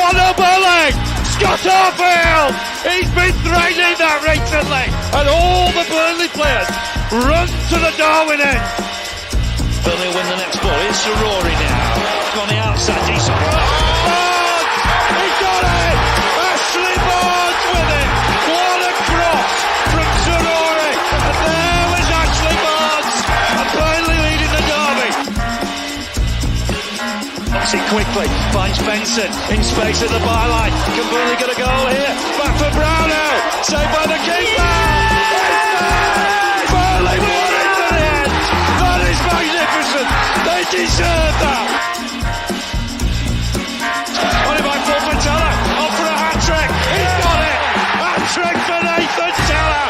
What a bullet! Scott Arfield! He's been threatening that recently, and all the Burnley players run to the Darwin end. Burnley win the next ball. It's Rory now. On the outside, decent. Barnes! He got it! Ashley Barnes with it! What a cross from Rory! And there was Ashley Barnes! And Burnley leading the derby. Knocks it quickly. Finds Benson in space at the byline. Can Burnley get a goal here? Back for Brownell. Saved by the keeper! Burnley won it to the end! That is magnificent! They deserve that! On it by Fulton Teller. Off for a hat-trick. He's got it! Hat-trick for Nathan Teller!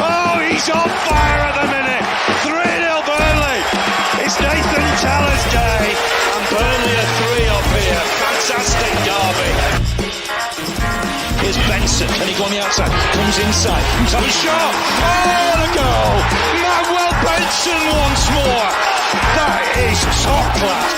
Oh, he's on fire at the minute! 3-0 Burnley! It's Nathan Teller's day! And Burnley are 3 up here. Fantastic derby. Here's Benson. Can he go on the outside? Comes inside. Comes up a shot. Oh, what a goal! Manuel Benson once more! That is top class!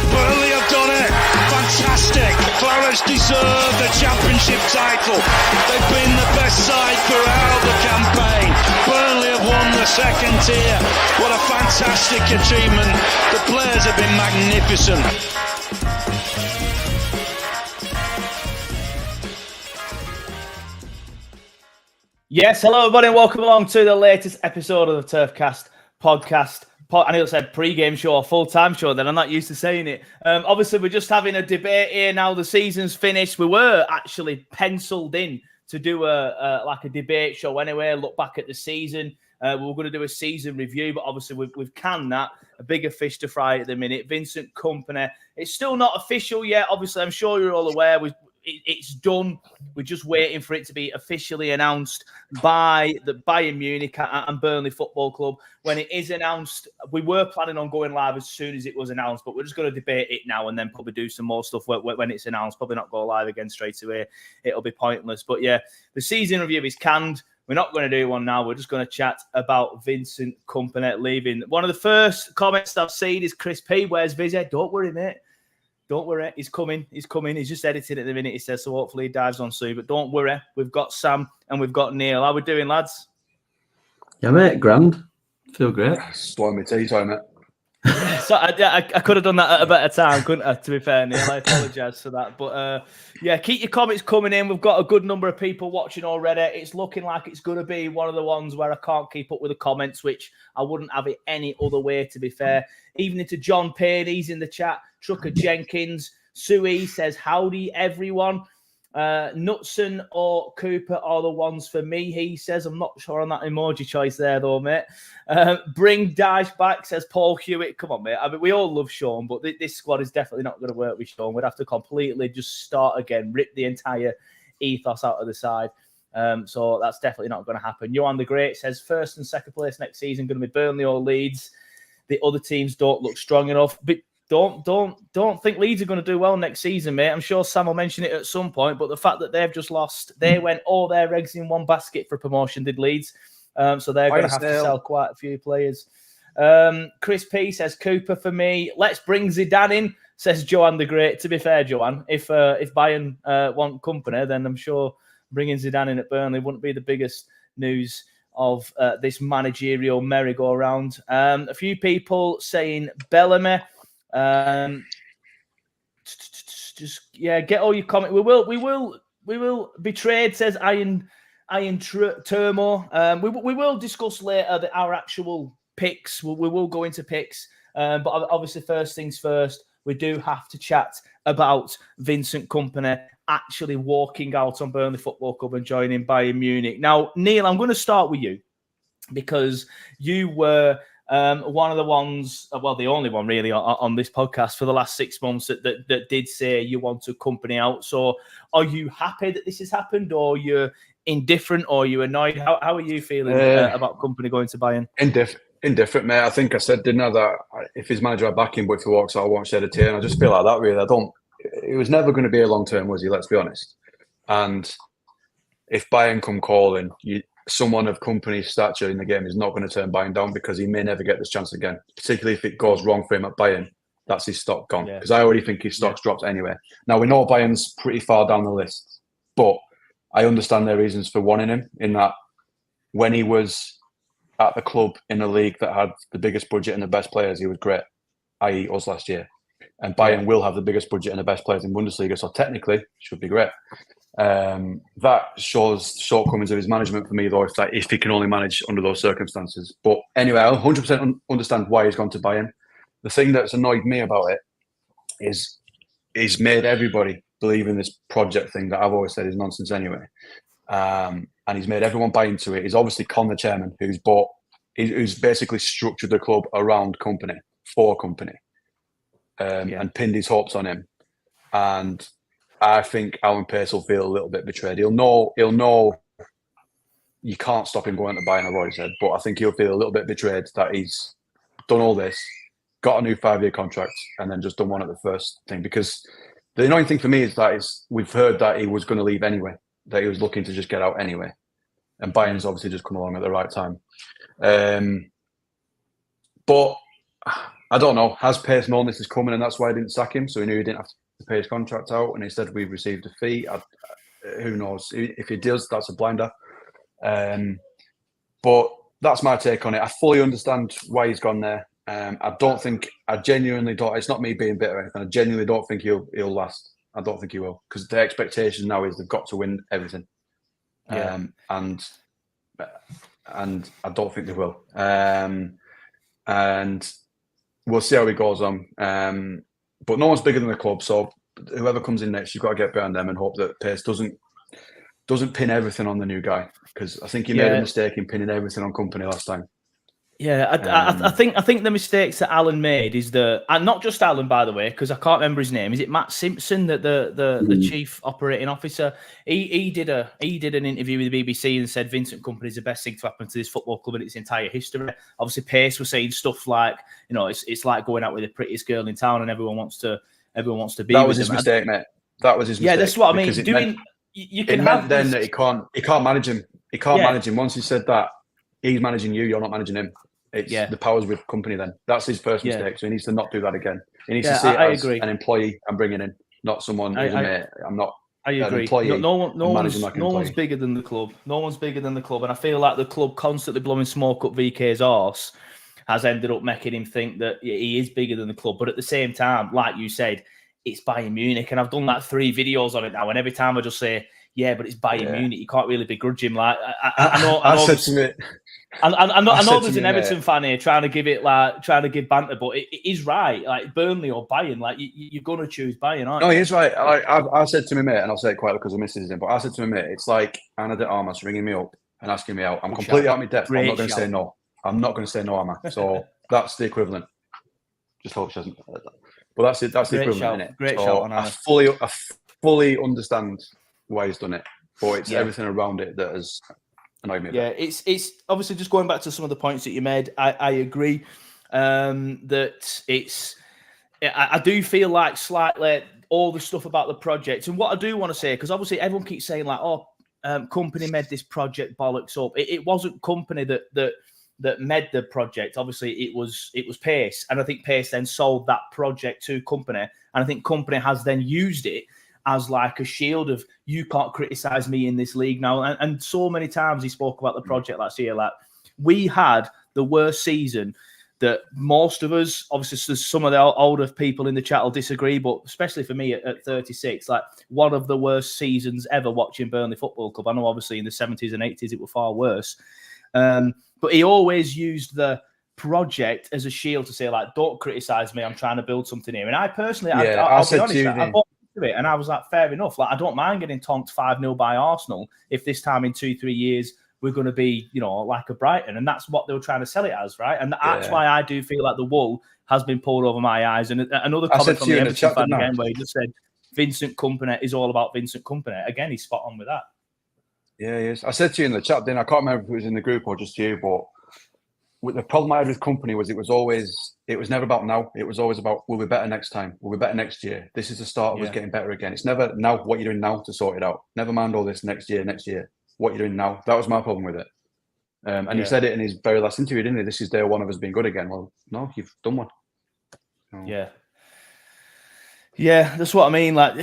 Burnley have done it! Fantastic! Clarets deserve the championship title. They've been the best side throughout the campaign. Burnley have won the second tier. What a fantastic achievement. The players have been magnificent. Yes, hello everybody and welcome along to the latest episode of the Turfcast podcast. I nearly said pre-game show or full-time show then. I'm not used to saying it. Obviously, we're just having a debate here now. The season's finished. We were actually penciled in to do a debate show anyway, look back at the season. We were going to do a season review, but obviously we've canned that. A bigger fish to fry at the minute. Vincent Kompany. It's still not official yet. Obviously, I'm sure you're all aware. It's done. We're just waiting for it to be officially announced by the Bayern Munich and Burnley Football Club. When it is announced, we were planning on going live as soon as it was announced, but we're just going to debate it now and then probably do some more stuff when it's announced. Probably not go live again straight away. It'll be pointless. But yeah, the season review is canned. We're not going to do one now. We're just going to chat about Vincent Kompany leaving. One of the first comments I've seen is Chris P. Where's Vizzy? Don't worry, mate. Don't worry, he's coming. He's just editing at the minute, he says, so hopefully he dives on soon. But don't worry, we've got Sam and we've got Neil. How we doing, lads? Yeah, mate, grand. Feel great. Slowing my tea time, mate. So I could have done that at a better time, couldn't I, to be fair, Neil? I apologise for that. But yeah, keep your comments coming in. We've got a good number of people watching already. It's looking like it's going to be one of the ones where I can't keep up with the comments, which I wouldn't have it any other way, to be fair. Evening to John Payne, he's in the chat. Trucker Jenkins. Sui says, howdy, everyone. Knutson or Cooper are the ones for me, he says. I'm not sure on that emoji choice there, though, mate. Bring Dash back, says Paul Hewitt. Come on, mate. I mean, we all love Sean, but this squad is definitely not going to work with Sean. We'd have to completely just start again, rip the entire ethos out of the side. So that's definitely not going to happen. Johan the Great says, first and second place next season going to be Burnley or Leeds. The other teams don't look strong enough. But don't think Leeds are going to do well next season, mate. I'm sure Sam will mention it at some point, but the fact that they've just lost, they went all their eggs in one basket for promotion, did Leeds. So they're going to have to sell quite a few players. Chris P says, Cooper for me. Let's bring Zidane in, says Joanne the Great. To be fair, Joanne, if Bayern want Kompany, then I'm sure bringing Zidane in at Burnley wouldn't be the biggest news of this managerial merry-go-round. A few people saying Bellamy. Get all your comments. We will be trade, says Iron Turmo. We will discuss later our actual picks. We will go into picks, but obviously first things first, we do have to chat about Vincent Kompany actually walking out on Burnley Football Club and joining Bayern Munich. Now, Neil, I'm going to start with you because you were one of the ones, well, the only one really on this podcast for the last 6 months that did say you want to Kompany out. So are you happy that this has happened, or you're indifferent, or you annoyed? How are you feeling about Kompany going to Bayern? Indifferent, mate. I think I said, didn't I, that if his manager I back him, but if he walks out, I won't shed a tear. And I just feel like that, really. It was never going to be a long-term, was he? Let's be honest. And if Bayern come calling, someone of Kompany's stature in the game is not going to turn Bayern down, because he may never get this chance again, particularly if it goes wrong for him at Bayern. That's his stock gone. Yeah. Because I already think his stock's dropped anyway. Now, we know Bayern's pretty far down the list, but I understand their reasons for wanting him, in that when he was at the club in a league that had the biggest budget and the best players, he was great, i.e. us last year. And Bayern will have the biggest budget and the best players in Bundesliga, so technically should be great. That shows shortcomings of his management for me, though, if he can only manage under those circumstances. But anyway, I 100% understand why he's gone to Bayern. The thing that's annoyed me about it is he's made everybody believe in this project thing that I've always said is nonsense anyway. And he's made everyone buy into it. He's obviously conned the chairman, who's basically structured the club around Kompany, for Kompany, and pinned his hopes on him. And I think Alan Pace will feel a little bit betrayed. He'll know you can't stop him going to Bayern, I've already said, but I think he'll feel a little bit betrayed that he's done all this, got a new 5-year contract, and then just done one at the first thing. Because the annoying thing for me is that we've heard that he was going to leave anyway, that he was looking to just get out anyway. And Bayern's obviously just come along at the right time. But I don't know. Has Pace known this is coming and that's why he didn't sack him? So he knew he didn't have to pay his contract out, and instead we've received a fee. Who knows? If he does, that's a blinder. But that's my take on it. I fully understand why he's gone there. I genuinely don't. It's not me being bitter or anything. I genuinely don't think he'll last. I don't think he will, because the expectation now is they've got to win everything. And I don't think they will. And we'll see how he goes on. But no one's bigger than the club, so whoever comes in next, you've got to get behind them and hope that Pace doesn't pin everything on the new guy, because I think he made a mistake in pinning everything on Kompany last time. Yeah, I think the mistakes that Alan made is and not just Alan, by the way, because I can't remember his name. Is it Matt Simpson, that the chief operating officer? He did an interview with the BBC and said Vincent Kompany is the best thing to happen to this football club in its entire history. Obviously, Pace was saying stuff like, it's like going out with the prettiest girl in town and everyone wants to be. That was his mistake, mate. That was his mistake. Yeah, that's what I mean. It meant that he can't manage him. He can't manage him. Once he said that, he's managing you. You're not managing him. It's the powers with Kompany then. That's his first mistake. So he needs to not do that again. He needs to see it as an employee I'm bringing in, not someone who's a mate. I'm not. I agree. No one's bigger than the club. No one's bigger than the club. And I feel like the club constantly blowing smoke up VK's arse has ended up making him think that he is bigger than the club. But at the same time, like you said, it's Bayern Munich. And I've done like 3 videos on it now. And every time I just say, yeah, but it's Bayern Munich. You can't really begrudge him. Like I know there's an Everton fan here trying to give banter, but it is right. Like Burnley or Bayern, like you're gonna choose Bayern, aren't you? No, he's right. I said to my mate, and I'll say it quietly because I missed his name, but I said to my mate, it's like Anna de Armas ringing me up and asking me out. I'm completely out of my depth. I'm not going to say no. I'm not going to say no, Emma. So that's the equivalent. Just hope she hasn't heard that. But that's it. That's the equivalent, isn't it? Great shout on Anna. I fully understand why he's done it, but it's everything around it that has annoyed me. Yeah, it's obviously just going back to some of the points that you made. I agree that it's. I do feel like slightly all the stuff about the project, and what I do want to say, because obviously everyone keeps saying like, Kompany made this project bollocks up. It wasn't Kompany that made the project. Obviously, it was Pace, and I think Pace then sold that project to Kompany, and I think Kompany has then used it as like a shield of, you can't criticize me in this league now. And so many times he spoke about the project last year. Like, we had the worst season that most of us, obviously some of the older people in the chat will disagree, but especially for me at 36, like one of the worst seasons ever watching Burnley Football Club. I know obviously in the 70s and 80s it were far worse. But he always used the project as a shield to say, like, don't criticize me, I'm trying to build something here. And I personally, I'll be honest, I bought into it, and I was like, fair enough. Like, I don't mind getting tonked 5-0 by Arsenal if this time in 2-3 years we're going to be, like a Brighton. And that's what they were trying to sell it as, right? And that's why I do feel like the wool has been pulled over my eyes. And another comment from the Everton fan again, where he just said, Vincent Kompany is all about Vincent Kompany. Again, he's spot on with that. Yeah, he is. I said to you in the chat, then I can't remember if it was in the group or just you, but the problem I had with Kompany was it was never about now. It was always about, we'll be better next time. We'll be better next year. This is the start of us getting better again. It's never now, what you're doing now to sort it out. Never mind all this next year. What you're doing now. That was my problem with it. And he said it in his very last interview, didn't he? This is day one of us being good again. Well, no, you've done one. Yeah. Yeah, that's what I mean. Like,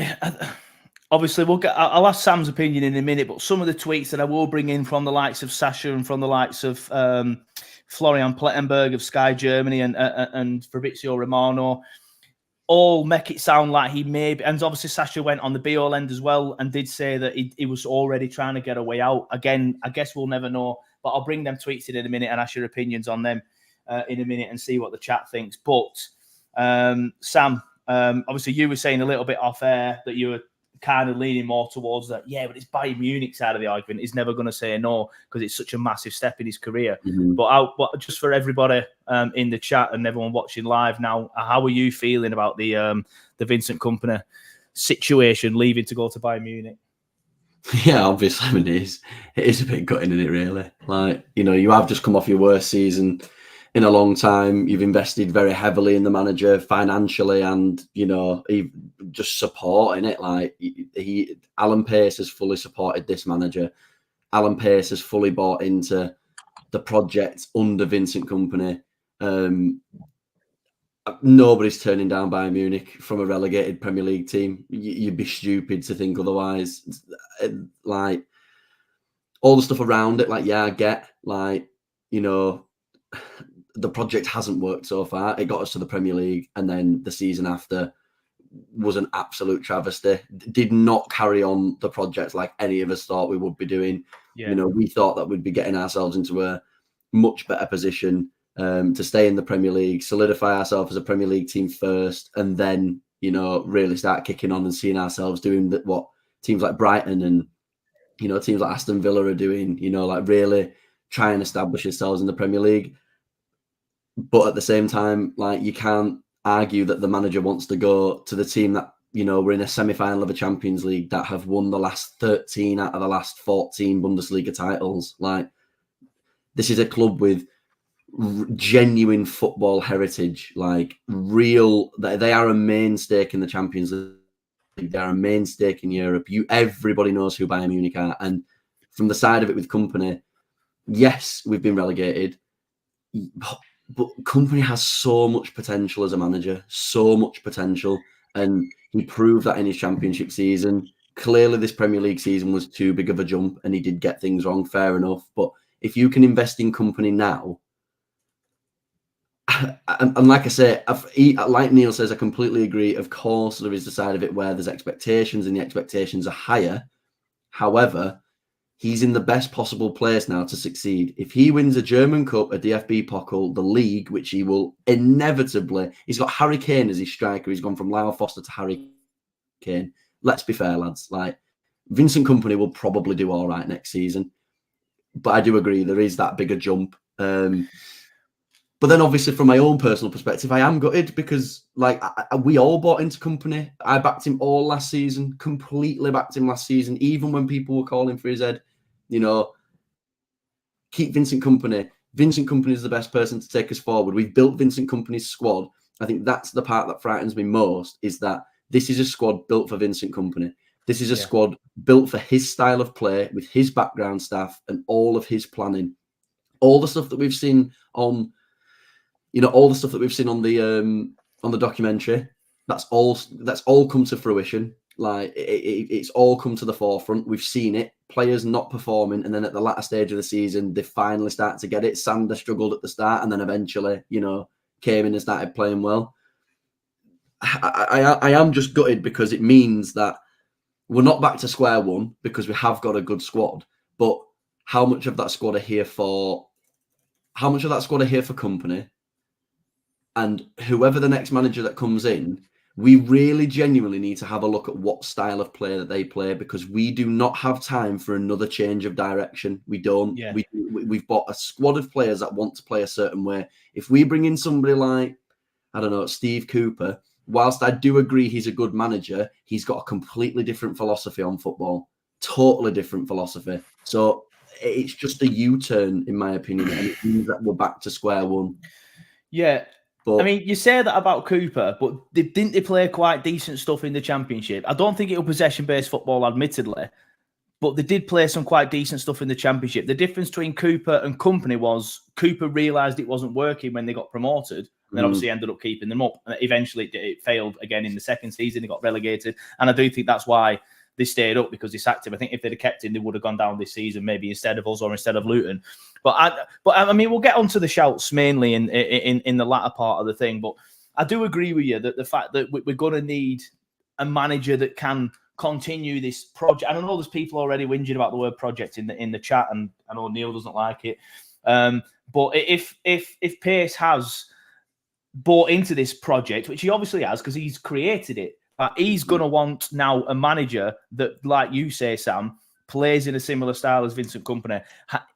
obviously, I'll ask Sam's opinion in a minute, but some of the tweets that I will bring in from the likes of Sasha and from the likes of Florian Plettenberg of Sky Germany and Fabrizio Romano all make it sound like he may be, and obviously Sasha went on the BO end as well and did say that he was already trying to get a way out. Again, I guess we'll never know, but I'll bring them tweets in a minute and ask your opinions on them in a minute and see what the chat thinks. But Sam, obviously you were saying a little bit off air that you were kind of leaning more towards that. Yeah, but it's Bayern Munich side of the argument. He's never going to say no because it's such a massive step in his career. Mm-hmm. But just for everybody in the chat and everyone watching live now, how are you feeling about the Vincent Kompany situation, leaving to go to Bayern Munich? Yeah, obviously, I mean, it is a bit gutting, isn't it, really? Like, you have just come off your worst season in a long time. You've invested very heavily in the manager financially and, just supporting it. Like, Alan Pace has fully supported this manager. Alan Pace has fully bought into the project under Vincent Kompany. Nobody's turning down Bayern Munich from a relegated Premier League team. You'd be stupid to think otherwise. Like, all the stuff around it, like, yeah, I get, like, the project hasn't worked so far. It got us to the Premier League, and then the season after was an absolute travesty. Did not carry on the project like any of us thought we would be doing. Yeah. We thought that we'd be getting ourselves into a much better position to stay in the Premier League, solidify ourselves as a Premier League team first, and then, really start kicking on and seeing ourselves doing what teams like Brighton and, teams like Aston Villa are doing, like really try and establish yourselves in the Premier League. But at the same time, like, you can't argue that the manager wants to go to the team that, we're in a semi-final of a Champions League that have won the last 13 out of the last 14 Bundesliga titles. Like, this is a club with genuine football heritage, like real. They are a main stake in the Champions League. They are a main stake in Europe. Everybody knows who Bayern Munich are. And from the side of it with Kompany, yes, we've been relegated, but Kompany has so much potential as a manager, so much potential. And he proved that in his Championship season. Clearly, this Premier League season was too big of a jump and he did get things wrong, fair enough. But if you can invest in Kompany now, and like I say, like Neil says, I completely agree. Of course, there is the side of it where there's expectations and the expectations are higher. However, he's in the best possible place now to succeed. If he wins a German Cup, a DFB Pokal, the league, which he will inevitably, he's got Harry Kane as his striker. He's gone from Lyle Foster to Harry Kane. Let's be fair, lads. Like, Vincent Kompany will probably do all right next season. But I do agree, there is that bigger jump. But then obviously from my own personal perspective, I am gutted because, like, we all bought into Kompany. I backed him all last season, completely backed him last season, even when people were calling for his head. Keep Vincent Kompany. Vincent Kompany is the best person to take us forward. We've built Vincent Kompany's squad. I think that's the part that frightens me most, is that this is a squad built for Vincent Kompany. This is a squad built for his style of play, with his background staff and all of his planning. All the stuff that we've seen on... all the stuff that we've seen on the documentary, that's all come to fruition. Like, it's all come to the forefront. We've seen it. Players not performing, and then at the latter stage of the season, they finally start to get it. Sander struggled at the start, and then eventually, came in and started playing well. I am just gutted because it means that we're not back to square one, because we have got a good squad. But how much of that squad are here for Kompany? And whoever the next manager that comes in, we really genuinely need to have a look at what style of play that they play, because we do not have time for another change of direction. We don't. Yeah. We've bought a squad of players that want to play a certain way. If we bring in somebody like, I don't know, Steve Cooper, whilst I do agree he's a good manager, he's got a completely different philosophy on football. Totally different philosophy. So it's just a U-turn, in my opinion, and it means that we're back to square one. Yeah. I mean, you say that about Cooper, but didn't they play quite decent stuff in the Championship? I don't think it was possession-based football, admittedly, but they did play some quite decent stuff in the Championship. The difference between Cooper and Kompany was Cooper realised it wasn't working when they got promoted And then obviously ended up keeping them up. And eventually it failed again in the second season. They got relegated. And I do think that's why they stayed up, because they sacked him. I think if they'd have kept him, they would have gone down this season, maybe instead of us or instead of Luton. But I mean, we'll get onto the shouts mainly in the latter part of the thing. But I do agree with you that the fact that we're going to need a manager that can continue this project. I don't know, there's people already whinging about the word project in the chat, and I know Neil doesn't like it. But if Pace has bought into this project, which he obviously has because he's created it, he's going to want now a manager that, like you say, Sam, plays in a similar style as Vincent Kompany,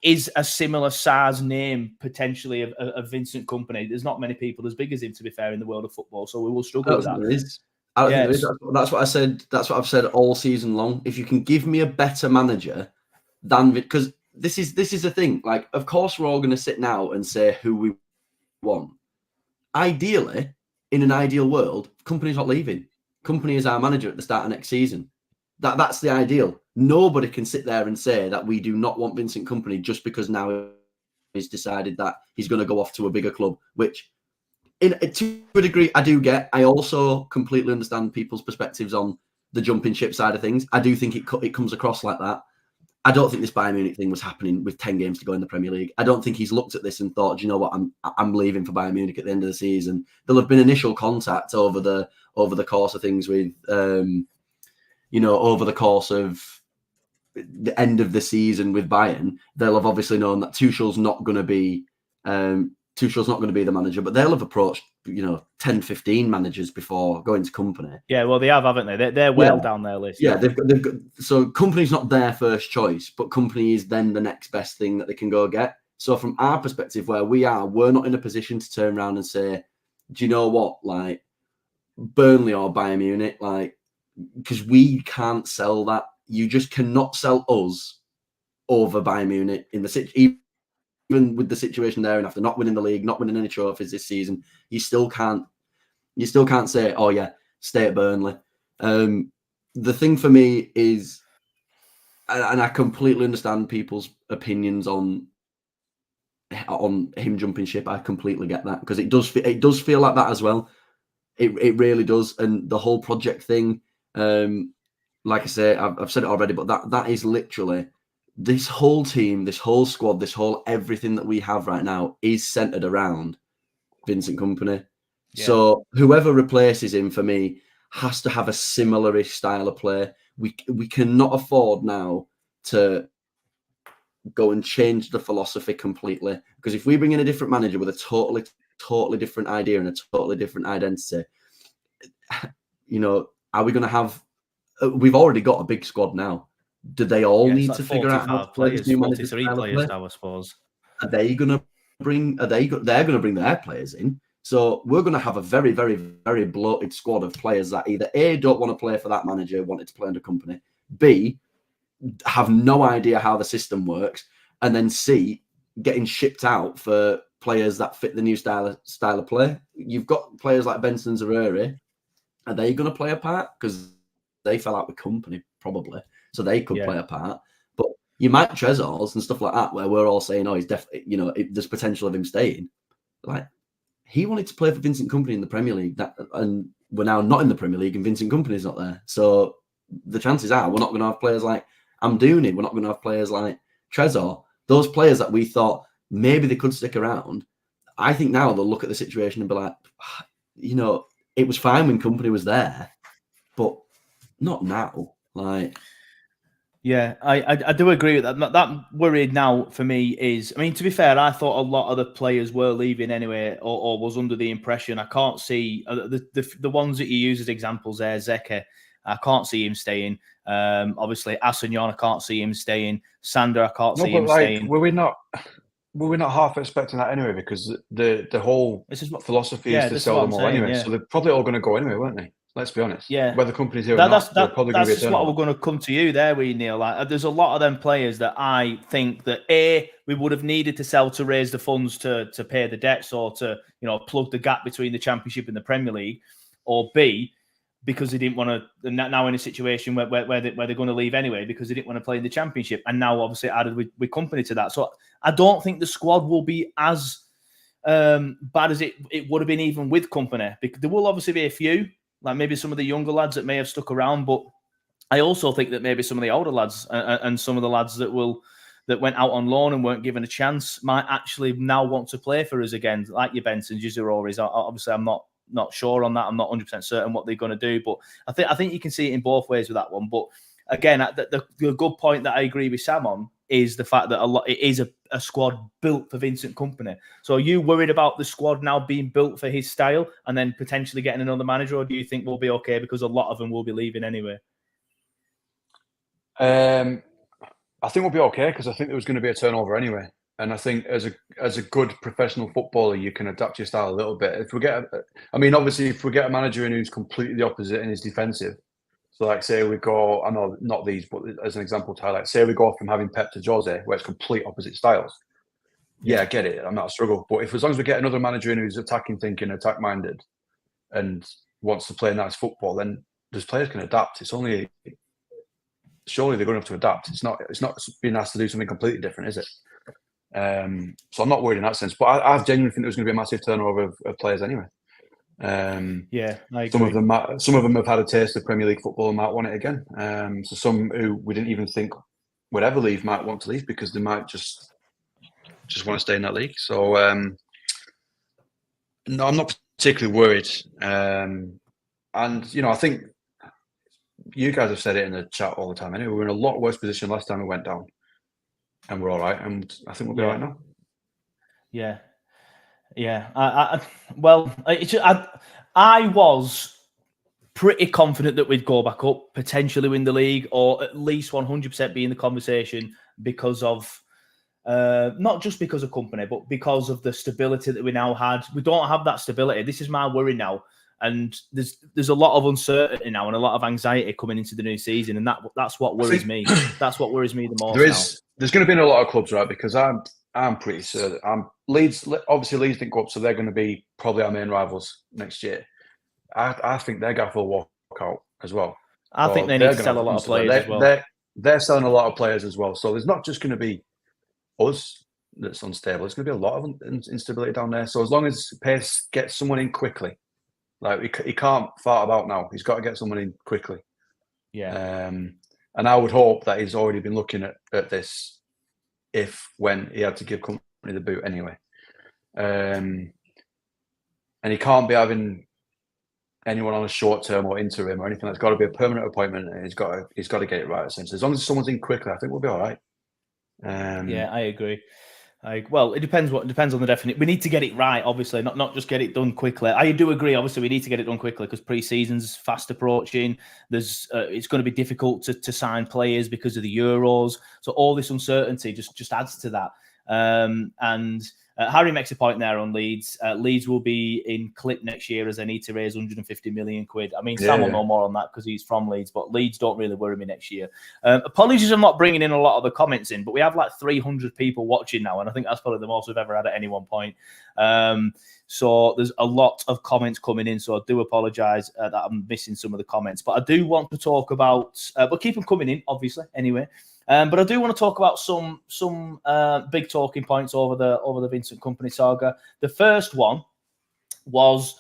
is a similar size name potentially of Vincent Kompany. There's not many people as big as him, to be fair, in the world of football, so we will struggle with that. There is. That's what I said. That's what I've said all season long. If you can give me a better manager than, because this is the thing. Like, of course, we're all going to sit now and say who we want. Ideally, in an ideal world, Kompany's not leaving. Kompany is our manager at the start of next season. That's the ideal. Nobody can sit there and say that we do not want Vincent Kompany just because now he's decided that he's going to go off to a bigger club, which, to a degree, I do get. I also completely understand people's perspectives on the jumping ship side of things. I do think it comes across like that. I don't think this Bayern Munich thing was happening with 10 games to go in the Premier League. I don't think he's looked at this and thought, do you know what, I'm leaving for Bayern Munich at the end of the season. There'll have been initial contact over the course of things with, over the course of the end of the season with Bayern. They'll have obviously known that Tuchel's not going to be the manager, but they'll have approached 10, 15 managers before going to Kompany. Yeah, well, they have, haven't they? They're well down their list. Yeah, they've got. So Kompany's not their first choice, but Kompany is then the next best thing that they can go get. So from our perspective, where we are, we're not in a position to turn around and say, do you know what, like Burnley or Bayern Munich, like, because we can't sell that. You just cannot sell us over Bayern Munich in the even with the situation there, and after not winning the league, not winning any trophies this season, you still can't say, oh yeah, stay at Burnley. The thing for me is, and I completely understand people's opinions on him jumping ship. I completely get that, because it does feel like that as well. It really does. And the whole project thing, like I say, I've said it already, but that is literally, this whole team, this whole squad, this whole everything that we have right now is centered around Vincent Kompany. Yeah. So whoever replaces him, for me, has to have a similar-ish style of play. We cannot afford now to go and change the philosophy completely, because if we bring in a different manager with a totally different idea and a totally different identity, are we going to have? We've already got a big squad now. Do they all need to figure out how to play this new manager? 43 players now, I suppose. Are they going to bring? They're going to bring their players in. So we're going to have a very, very, very bloated squad of players that either A, don't want to play for that manager, wanted to play under Kompany, B, have no idea how the system works, and then C, getting shipped out for players that fit the new style of play. You've got players like Benson Zereri. Are they going to play a part? Because they fell out with Kompany, probably. So they could play a part. But you might Trezors and stuff like that, where we're all saying, oh, he's definitely, there's potential of him staying. Like, he wanted to play for Vincent Kompany in the Premier League, and we're now not in the Premier League, and Vincent Kompany's not there. So the chances are we're not going to have players like Amdouni. We're not going to have players like Trezor. Those players that we thought maybe they could stick around. I think now they'll look at the situation and be like, it was fine when Kompany was there, but not now. Like, yeah, I do agree with that. That worry now for me is, I mean, to be fair, I thought a lot of the players were leaving anyway, or was under the impression. I can't see the ones that you use as examples there. Zeke, I can't see him staying. Obviously, Assignon, I can't see him staying. Sander, I can't see him staying. Were we not half expecting that anyway? Because the whole philosophy is to sell them all anyway. Yeah. So they're probably all going to go anyway, weren't they? Let's be honest. Yeah. Whether Kompany's here or not, they're probably going to be. That's what we're going to come to you there, Neil. Like, there's a lot of them players that I think that A, we would have needed to sell to raise the funds to pay the debts, or to plug the gap between the Championship and the Premier League, or B, because they didn't want to. Now in a situation where they're going to leave anyway because they didn't want to play in the Championship, and now obviously added with Kompany to that. So I don't think the squad will be as bad as it would have been even with Kompany. Because there will obviously be a few, like maybe some of the younger lads that may have stuck around, but I also think that maybe some of the older lads and some of the lads that went out on loan and weren't given a chance might actually now want to play for us again, like your Bensons, your Zororis. Obviously, I'm not sure on that. I'm not 100% certain what they're going to do, but I think you can see it in both ways with that one. But again, the good point that I agree with Sam on is the fact that it is a squad built for Vincent Kompany. So are you worried about the squad now being built for his style and then potentially getting another manager, or do you think we'll be okay because a lot of them will be leaving anyway? I think we'll be okay because I think there was going to be a turnover anyway. And I think as a good professional footballer, you can adapt your style a little bit. If we get a manager in who's completely the opposite and is defensive, so like say we go, I know not these, but as an example to highlight, say we go from having Pep to Jose, where it's complete opposite styles. Yeah, I get it. I'm not a struggle. But if as long as we get another manager in who's attacking thinking, attack minded, and wants to play nice football, then those players can adapt. Surely they're going to have to adapt. It's not being asked to do something completely different, is it? So I'm not worried in that sense. But I genuinely think there's going to be a massive turnover of players anyway. Yeah, I agree. Some of them have had a taste of Premier League football and might want it again. So some who we didn't even think would ever leave might want to leave because they might just want to stay in that league. So no, I'm not particularly worried. And I think you guys have said it in the chat all the time. Anyway, we were in a lot worse position last time we went down, and we're all right. And I think we'll be all right now. Yeah. I was pretty confident that we'd go back up, potentially win the league, or at least 100% be in the conversation because of not just because of Kompany, but because of the stability that we now had. We don't have that stability. This is my worry now. And there's a lot of uncertainty now and a lot of anxiety coming into the new season, and that's what worries me. That's what worries me the most. There's going to be in a lot of clubs, right? Because I'm pretty sure that Leeds didn't go up, so they're going to be probably our main rivals next year. I think their gaffer will walk out as well. I think they need to sell a lot of players as well. They're selling a lot of players as well. So there's not just going to be us that's unstable. There's going to be a lot of instability down there. So as long as Pace gets someone in quickly, like he can't fart about now. He's got to get someone in quickly. Yeah. And I would hope that he's already been looking at this when he had to give Kompany the boot anyway. And he can't be having anyone on a short term or interim or anything. That's got to be a permanent appointment, and he's got to get it right. Essentially, as long as someone's in quickly, I think we'll be all right. Yeah, I agree. Well, it depends on the definition. We need to get it right, obviously, not just get it done quickly. I do agree. Obviously, we need to get it done quickly because pre-season's fast approaching. It's going to be difficult to sign players because of the Euros. So all this uncertainty just adds to that. And Harry makes a point there on Leeds. Leeds will be in clip next year as they need to raise 150 million quid. I mean, Sam will know more on that because he's from Leeds, but Leeds don't really worry me next year. Apologies, I'm not bringing in a lot of the comments in, but we have like 300 people watching now, and I think that's probably the most we've ever had at any one point. So there's a lot of comments coming in, so I do apologise that I'm missing some of the comments. But I do want to talk about, but keep them coming in, obviously, anyway. But I do want to talk about some big talking points over the Vincent Kompany saga. The first one was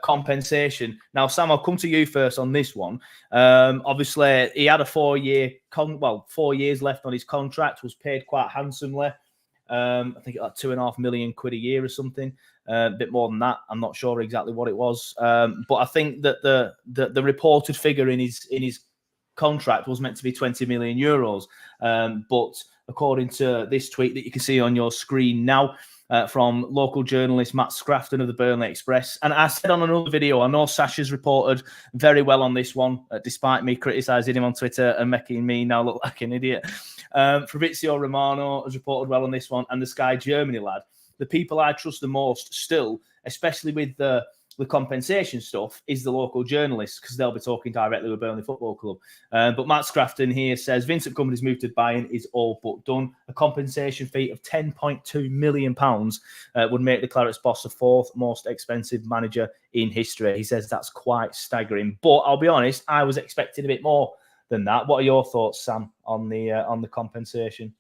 compensation. Now, Sam, I'll come to you first on this one. Obviously, he had a 4 years left on his contract, was paid quite handsomely. I think like 2.5 million quid a year or something. A bit more than that. I'm not sure exactly what it was. But I think that the reported figure in his contract was meant to be 20 million euros. But according to this tweet that you can see on your screen now, from local journalist Matt Scrafton of the Burnley Express. And I said on another video, I know Sasha's reported very well on this one, despite me criticising him on Twitter and making me now look like an idiot. Fabrizio Romano has reported well on this one, and the Sky Germany lad. The people I trust the most still, especially with the compensation stuff, is the local journalists, because they'll be talking directly with Burnley Football Club. But Matt Scrafton here says Vincent Kompany's move to Bayern is all but done. A compensation fee of £10.2 million would make the Clarets boss the fourth most expensive manager in history. He says that's quite staggering. But I'll be honest, I was expecting a bit more than that. What are your thoughts, Sam, on the compensation?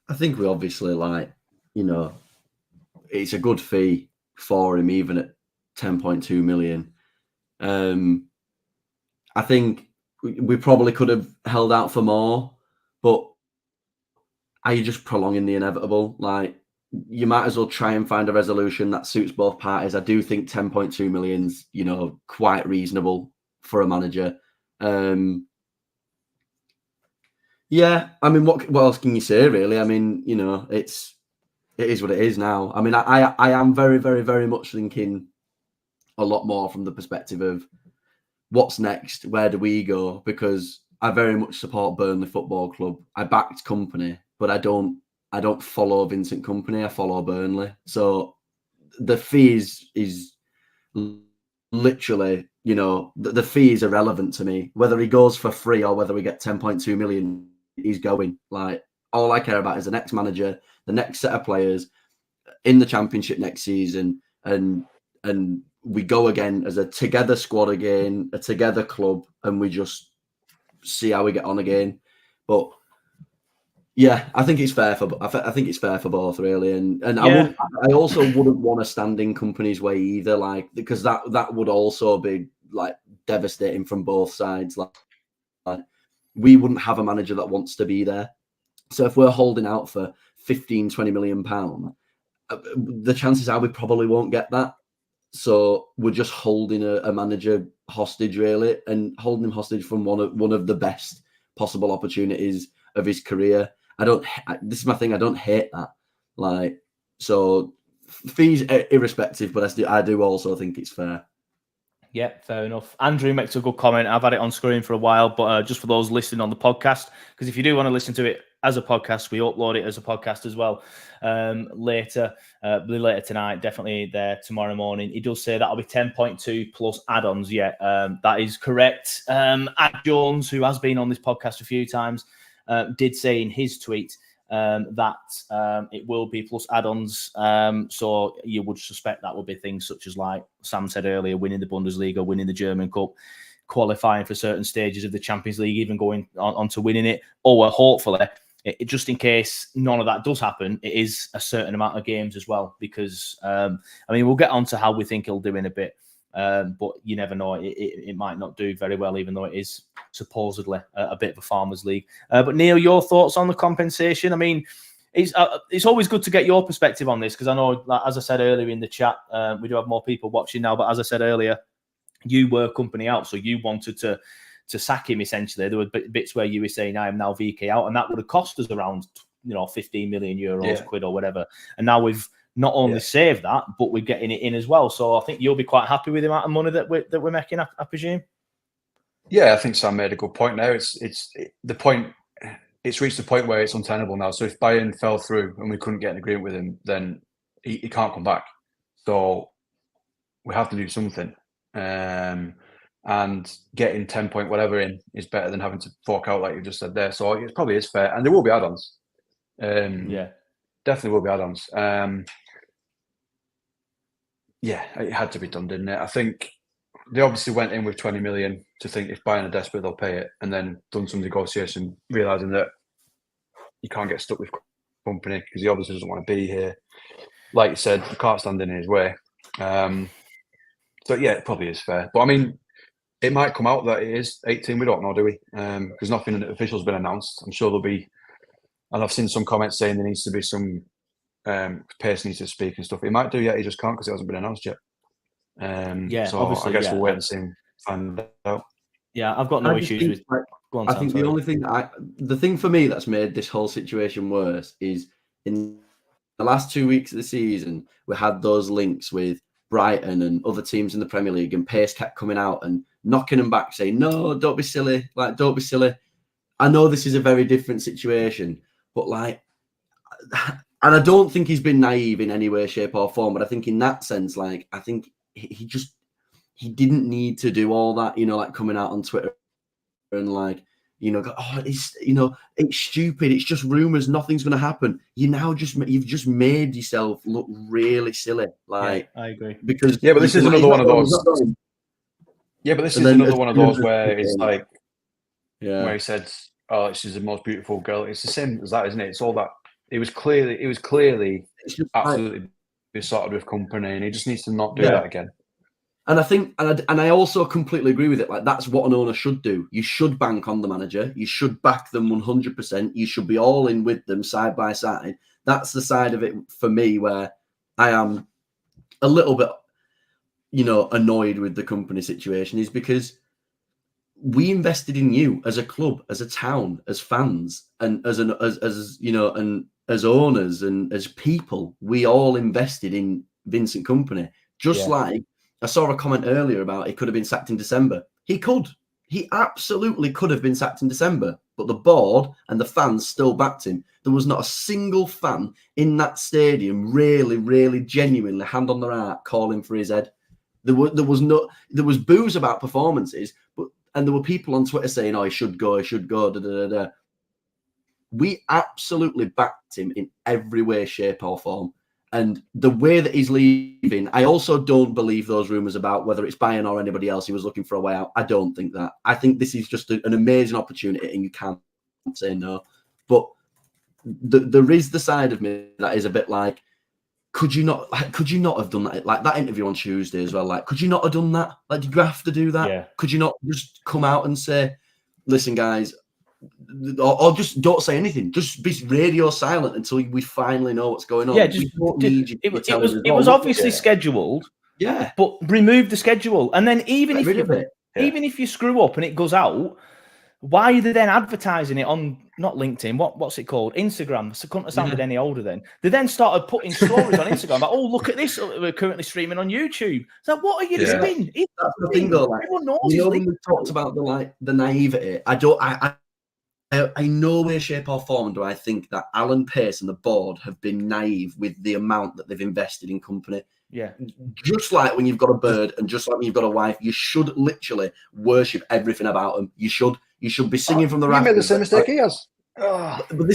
I think we obviously it's a good fee for him, even at 10.2 million. I think we probably could have held out for more, but are you just prolonging the inevitable? Like, you might as well try and find a resolution that suits both parties. I do think 10.2 million's, quite reasonable for a manager. Yeah, I mean, what else can you say, really? I mean, it is what it is now. I mean, I am very, very, very much thinking a lot more from the perspective of what's next, where do we go? Because I very much support Burnley Football Club. I backed Kompany, but I don't follow Vincent Kompany. I follow Burnley. So the fee is literally, the fee is irrelevant to me. Whether he goes for free or whether we get 10.2 million, he's going. Like, all I care about is the next manager, the next set of players in the Championship next season, and we go again as a together squad again, a together club, and we just see how we get on again. But yeah, I think it's fair for both, really, and yeah. I also wouldn't want to stand in Kompany's way either, like, because that would also be like devastating from both sides. Like we wouldn't have a manager that wants to be there. So if we're holding out for 15-20 million pound, the chances are we probably won't get that. So we're just holding a manager hostage, really, and holding him hostage from one of the best possible opportunities of his career. This is my thing. I don't hate that. Like, so fees irrespective, but I do also think it's fair. Yeah, fair enough. Andrew makes a good comment. I've had it on screen for a while, but just for those listening on the podcast, because if you do want to listen to it as a podcast, we upload it as a podcast as well later tonight, definitely there tomorrow morning. He does say that'll be 10.2 plus add-ons. Yeah, that is correct. Ad Jones, who has been on this podcast a few times, did say in his tweet that it will be plus add-ons. So you would suspect that would be things such as, like Sam said earlier, winning the Bundesliga, winning the German Cup, qualifying for certain stages of the Champions League, even going on to winning it, or hopefully, just in case none of that does happen, it is a certain amount of games as well. Because we'll get on to how we think he'll do in a bit. But you never know. It might not do very well, even though it is supposedly a bit of a farmers' league. But Neil, your thoughts on the compensation? I mean, it's always good to get your perspective on this, because I know, as I said earlier in the chat, we do have more people watching now. But as I said earlier, you were Kompany out, so you wanted to sack him. Essentially, there were bits where you were saying, "I am now VK out," and that would have cost us around 15 million euros, quid or whatever. And now we've not only saved that, but we're getting it in as well. So I think you'll be quite happy with the amount of money that we're making, I presume. Yeah, I think Sam made a good point now. It's reached the point where it's untenable now. So if Bayern fell through and we couldn't get an agreement with him, then he can't come back. So we have to do something. And getting 10 point whatever in is better than having to fork out, like you just said there. So it probably is fair. And there will be add-ons. Definitely will be add-ons. It had to be done, didn't it? I think they obviously went in with 20 million to think if Bayern are desperate, they'll pay it, and then done some negotiation, realising that you can't get stuck with Kompany because he obviously doesn't want to be here. Like you said, you can't stand in his way. So yeah, it probably is fair. But I mean, it might come out that it is 18. We don't know, do we? Because nothing official has been announced. I'm sure there'll be, and I've seen some comments saying there needs to be some person needs to speak and stuff. He might do, yet he just can't because it hasn't been announced yet. So obviously, I guess we'll wait and see and find out. Yeah, I've got no issues with. Go on, I think the only thing the thing for me that's made this whole situation worse is in the last 2 weeks of the season, we had those links with Brighton and other teams in the Premier League, and Pace kept coming out and knocking them back, saying, "No, don't be silly. Like, don't be silly." I know this is a very different situation, but like, and I don't think he's been naive in any way, shape, or form. But I think in that sense, like, I think he didn't need to do all that, like coming out on Twitter and like, it's stupid. It's just rumors. Nothing's going to happen. You've just made yourself look really silly. Like, I agree. Because but this is another one of those. Yeah, but this is another one of those where it's like, where he said, "Oh, she's the most beautiful girl." It's the same as that, isn't it? It's all that. It was clearly absolutely be sorted with Kompany, and he just needs to not do that again. And I think, and I also completely agree with it. Like, that's what an owner should do. You should bank on the manager. You should back them 100%. You should be all in with them side by side. That's the side of it for me where I am a little bit, annoyed with the Kompany situation, is because we invested in you as a club, as a town, as fans, and as owners and as people. We all invested in Vincent Kompany, like. I saw a comment earlier about he could have been sacked in December. He could. He absolutely could have been sacked in December, but the board and the fans still backed him. There was not a single fan in that stadium really genuinely, hand on their heart, calling for his head. There was boos about performances, and there were people on Twitter saying, "Oh, he should go, da da da." We absolutely backed him in every way, shape, or form. And the way that he's leaving, I also don't believe those rumours about whether it's Bayern or anybody else he was looking for a way out. I don't think that. I think this is just an amazing opportunity, and you can't say no. But there is the side of me that is a bit like, could you not have done that? Like that interview on Tuesday as well. Like, could you not have done that? Like, did you have to do that? Yeah. Could you not just come out and say, listen, guys, or just don't say anything. Just be radio silent until we finally know what's going on. Yeah, it was obviously scheduled. Yeah, but remove the schedule, and then even if you screw up and it goes out, why are they then advertising it on not LinkedIn? What's it called? Instagram. So it couldn't have sounded any older then. They then started putting stories on Instagram like, "Oh, look at this! We're currently streaming on YouTube." So what are you doing? That's the thing, though. Like, when we talked about the naivety, I no way, shape, or form do I think that Alan Pace and the board have been naive with the amount that they've invested in Kompany. Yeah. Just like when you've got a bird and just like when you've got a wife, you should literally worship everything about them. You should be singing from the rafters. You made the same mistake he has. But the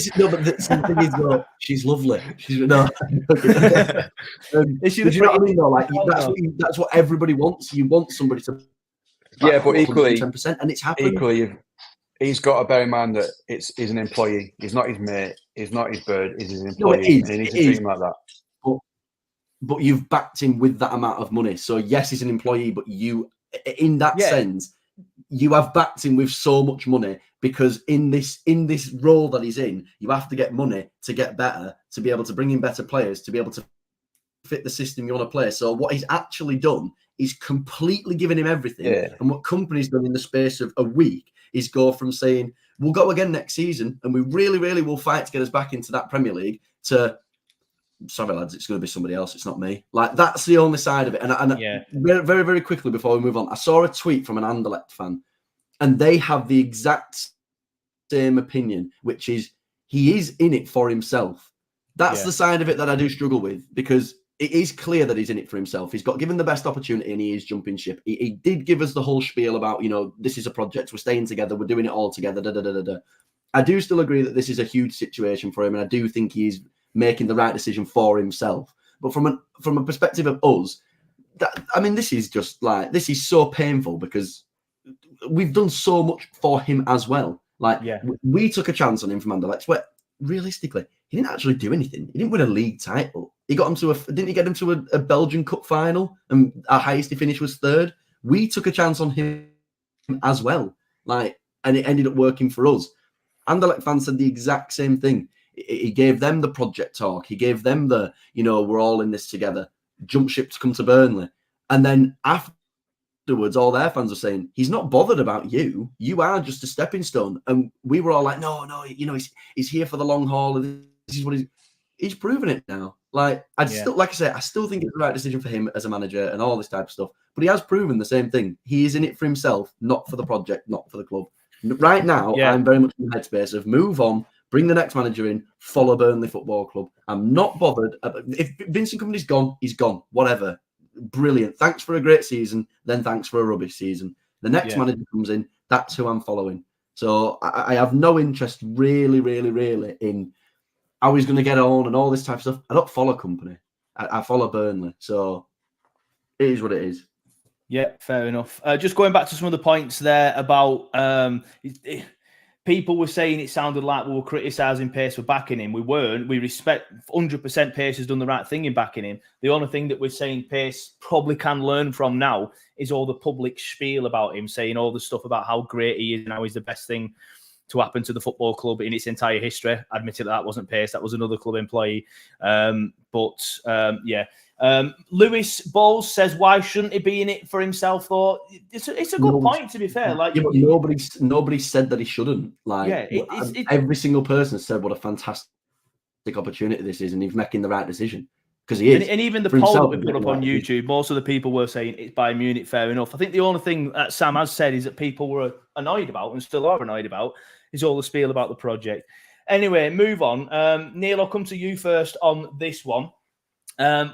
thing is, though, she's lovely. She's no. Is she the you know what I mean? Though? Like that's what everybody wants. You want somebody to. Yeah, but equally, 10%, and it's happening. Equally, he's got to bear in mind that he's an employee. He's not his mate. He's not his bird. He's his employee. No, it is. And he needs to treat him like that. But you've backed him with that amount of money. So yes, he's an employee, but you, in that sense, you have backed him with so much money because in this role that he's in, you have to get money to get better, to be able to bring in better players, to be able to fit the system you want to play. So what he's actually done is completely given him everything. Yeah. And what Kompany's done in the space of a week is go from saying, we'll go again next season and we really, really will fight to get us back into that Premier League to, sorry lads, it's going to be somebody else. It's not me. Like, that's the only side of it. And very, very, very quickly before we move on, I saw a tweet from an Anderlecht fan and they have the exact same opinion, which is he is in it for himself. That's the side of it that I do struggle with, because it is clear that he's in it for himself. He's got given the best opportunity and he is jumping ship. He did give us the whole spiel about, this is a project, we're staying together, we're doing it all together, I do still agree that this is a huge situation for him, and I do think he's making the right decision for himself. But from a perspective of us, this is just like, this is so painful because we've done so much for him as well. We took a chance on him from Anderlecht, where realistically, he didn't actually do anything. He didn't win a league title. He got him to didn't he get him to a Belgian Cup final? And our highest he finished was third. We took a chance on him as well. And it ended up working for us. Anderlecht fans said the exact same thing. He gave them the project talk. He gave them the, we're all in this together. Jump ship to come to Burnley. And then afterwards, all their fans are saying, he's not bothered about you. You are just a stepping stone. And we were all like, no, he's here for the long haul. This is what he's proven it now. I still think it's the right decision for him as a manager and all this type of stuff. But he has proven the same thing. He is in it for himself, not for the project, not for the club. Right now, I'm very much in the headspace of move on, bring the next manager in, follow Burnley Football Club. I'm not bothered. If Vincent Kompany's gone, he's gone. Whatever. Brilliant. Thanks for a great season, then thanks for a rubbish season. The next manager comes in, that's who I'm following. So I have no interest really, really, really in how he's going to get on and all this type of stuff. I don't follow Kompany. I follow Burnley. So it is what it is. Yeah, fair enough. Just going back to some of the points there about people were saying it sounded like we were criticising Pace for backing him. We weren't. We respect 100% Pace has done the right thing in backing him. The only thing that we're saying Pace probably can learn from now is all the public spiel about him, saying all the stuff about how great he is and how he's the best thing to happen to the football club in its entire history. Admitted that wasn't Pace, that was another club employee. Lewis Bowles says, why shouldn't he be in it for himself? Though it's a good point, to be fair. Like, but nobody said that he shouldn't. Like, every single person said what a fantastic opportunity this is, and he's making the right decision because he is. And even the poll that we put up on YouTube, most of the people were saying it's Bayern Munich. Fair enough. I think the only thing that Sam has said is that people were annoyed about and still are annoyed about is all the spiel about the project. Anyway, move on. Neil, I'll come to you first on this one.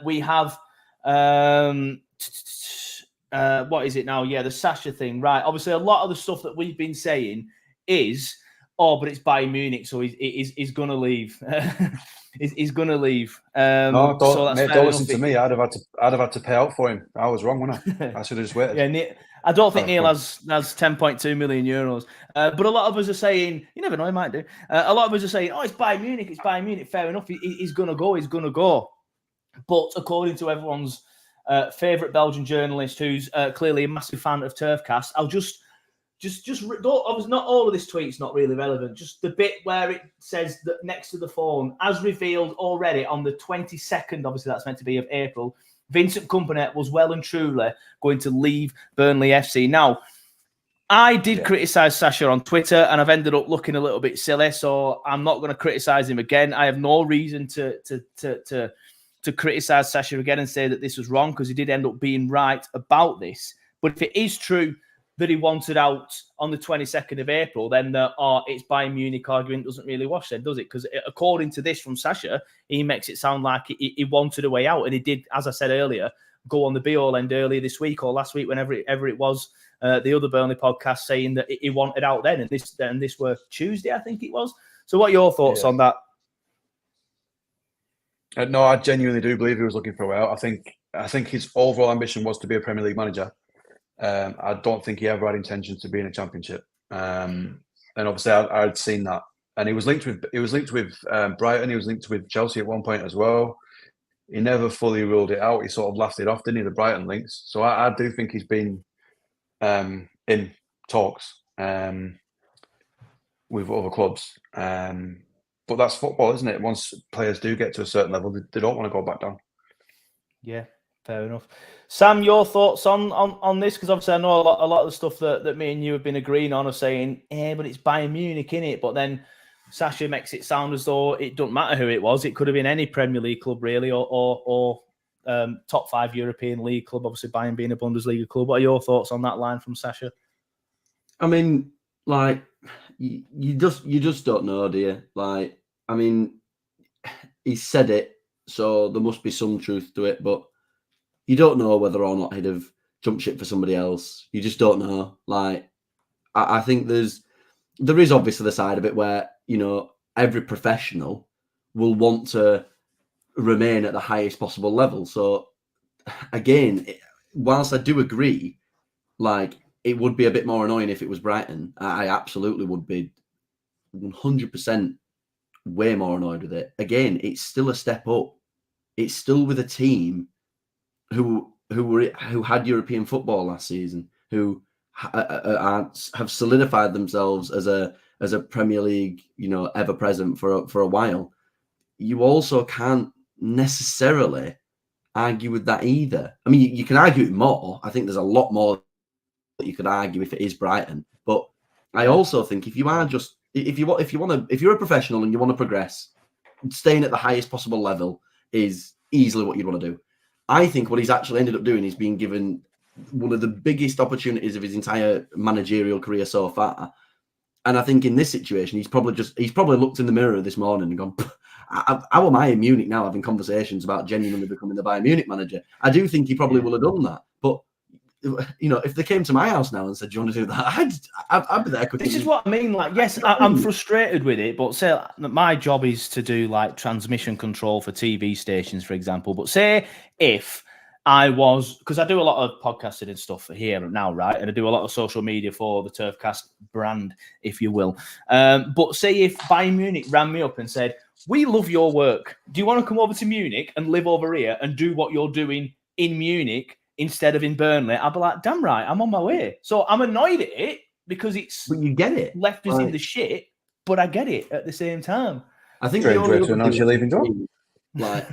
We have what is it now? Yeah, the Sasha thing, right? Obviously, a lot of the stuff that we've been saying is, but it's Bayern Munich, so he's going to leave. He's going to leave. No, don't listen to me. I'd have had to pay out for him. I was wrong, wasn't I? I should have just waited. Yeah, I don't think Neil has 10.2 million euros. But a lot of us are saying, you never know, he might do. A lot of us are saying, it's Bayern Munich. It's Bayern Munich. Fair enough. He's going to go. He's going to go. But according to everyone's favourite Belgian journalist, who's clearly a massive fan of Turfcast, I'll just not all of this tweet's not really relevant. Just the bit where it says that next to the phone, as revealed already on the 22nd, obviously that's meant to be of April, Vincent Kompany was well and truly going to leave Burnley FC. Now, I did criticise Sasha on Twitter, and I've ended up looking a little bit silly, so I'm not going to criticise him again. I have no reason to criticise Sasha again and say that this was wrong, because he did end up being right about this. But if it is true that he wanted out on the 22nd of April, then it's Bayern Munich argument doesn't really wash then, does it? Because according to this from Sasha, he makes it sound like he wanted a way out. And he did, as I said earlier, go on the be-all end earlier this week or last week, whenever it was, the other Burnley podcast, saying that he wanted out then. And this were Tuesday, I think it was. So what are your thoughts on that? No, I genuinely do believe he was looking for a way out. I think his overall ambition was to be a Premier League manager. I don't think he ever had intentions to be in a Championship. And obviously, I'd seen that. And he was linked with Brighton. He was linked with Chelsea at one point as well. He never fully ruled it out. He sort of laughed it off, didn't he? The Brighton links. So I do think he's been in talks with other clubs. But that's football, isn't it? Once players do get to a certain level, they don't want to go back down. Yeah, fair enough. Sam, your thoughts on this? Because obviously I know a lot of the stuff that me and you have been agreeing on are saying, but it's Bayern Munich, innit? But then Sasha makes it sound as though it doesn't matter who it was. It could have been any Premier League club, really, or top 5 European League club, obviously Bayern being a Bundesliga club. What are your thoughts on that line from Sasha? I mean, like, you just don't know, do you? Like, I mean, he said it, so there must be some truth to it, but you don't know whether or not he'd have jumped ship for somebody else. You just don't know. Like, I think there is obviously the side of it where, you know, every professional will want to remain at the highest possible level. So again, whilst I do agree, like, it would be a bit more annoying if it was Brighton. I absolutely would be 100% way more annoyed with it. Again, it's still a step up. It's still with a team who had European football last season, who have solidified themselves as a Premier League, you know, ever present for a while. You also can't necessarily argue with that either. I mean, you can argue it more. I think there's a lot more that you could argue if it is Brighton. But I also think if you're a professional and you want to progress, staying at the highest possible level is easily what you'd want to do. I think what he's actually ended up doing is being given one of the biggest opportunities of his entire managerial career so far. And I think in this situation, he's probably looked in the mirror this morning and gone, how am I in Munich now having conversations about genuinely becoming the Bayern Munich manager? I do think he probably will have done that. But, you know, if they came to my house now and said, do you want to do that? I'd be there. This is what I mean. Like, yes, I'm frustrated with it, but say my job is to do like transmission control for TV stations, for example. But say if because I do a lot of podcasting and stuff here now, right? And I do a lot of social media for the Turfcast brand, if you will. But say if Bayern Munich rang me up and said, we love your work. Do you want to come over to Munich and live over here and do what you're doing in Munich instead of in Burnley? I'd be like, damn right, I'm on my way. So I'm annoyed at it because but you get it. Left us in the shit, but I get it at the same time. I think you're leaving, John. Like,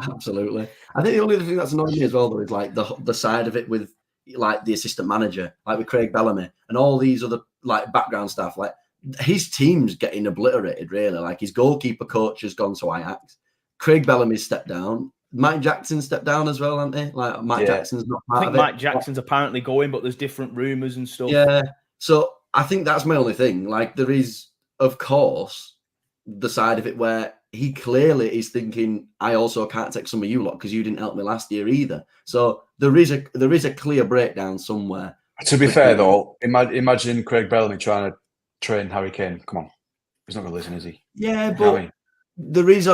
absolutely. I think the only other thing that's annoying me as well, though, is like the side of it with like the assistant manager, like with Craig Bellamy and all these other like background staff. Like his team's getting obliterated, really. Like his goalkeeper coach has gone to Ajax. Craig Bellamy's stepped down. Mike Jackson stepped down as well, hasn't he? Like Mike Jackson's not part of it. Mike Jackson's apparently going, but there's different rumours and stuff. Yeah. So I think that's my only thing. Like there is, of course, the side of it where he clearly is thinking, I also can't take some of you lot because you didn't help me last year either. So there is a clear breakdown somewhere. To be fair though, imagine Craig Bellamy trying to train Harry Kane. Come on, he's not going to listen, is he? Yeah, but there is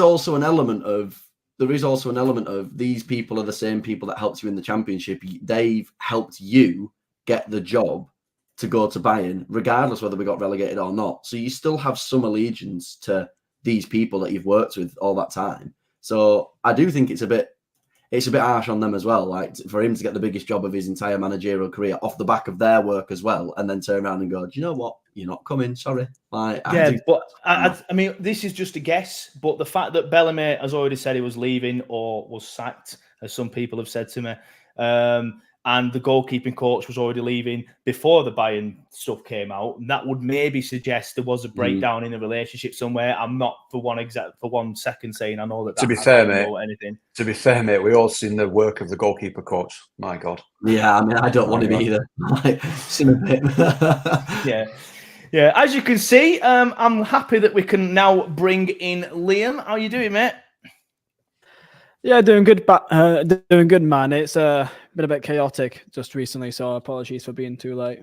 also an element of these people are the same people that helped you in the Championship. They've helped you get the job to go to Bayern, regardless whether we got relegated or not. So you still have some allegiance to these people that you've worked with all that time. So I do think it's a bit harsh on them as well. Like for him to get the biggest job of his entire managerial career off the back of their work as well, and then turn around and go, do you know what? You're not coming. Sorry. Like, I mean, this is just a guess, but the fact that Bellamy has already said he was leaving or was sacked, as some people have said to me, and the goalkeeping coach was already leaving before the Bayern stuff came out, and that would maybe suggest there was a breakdown in the relationship somewhere. I'm not for 1 second saying I know that. To be fair, mate, we all seen the work of the goalkeeper coach. My God. Yeah, I mean, I don't want him either. Like, yeah. As you can see, I'm happy that we can now bring in Liam. How are you doing, mate? Yeah, doing good, man. It's been a bit chaotic just recently, so apologies for being too late.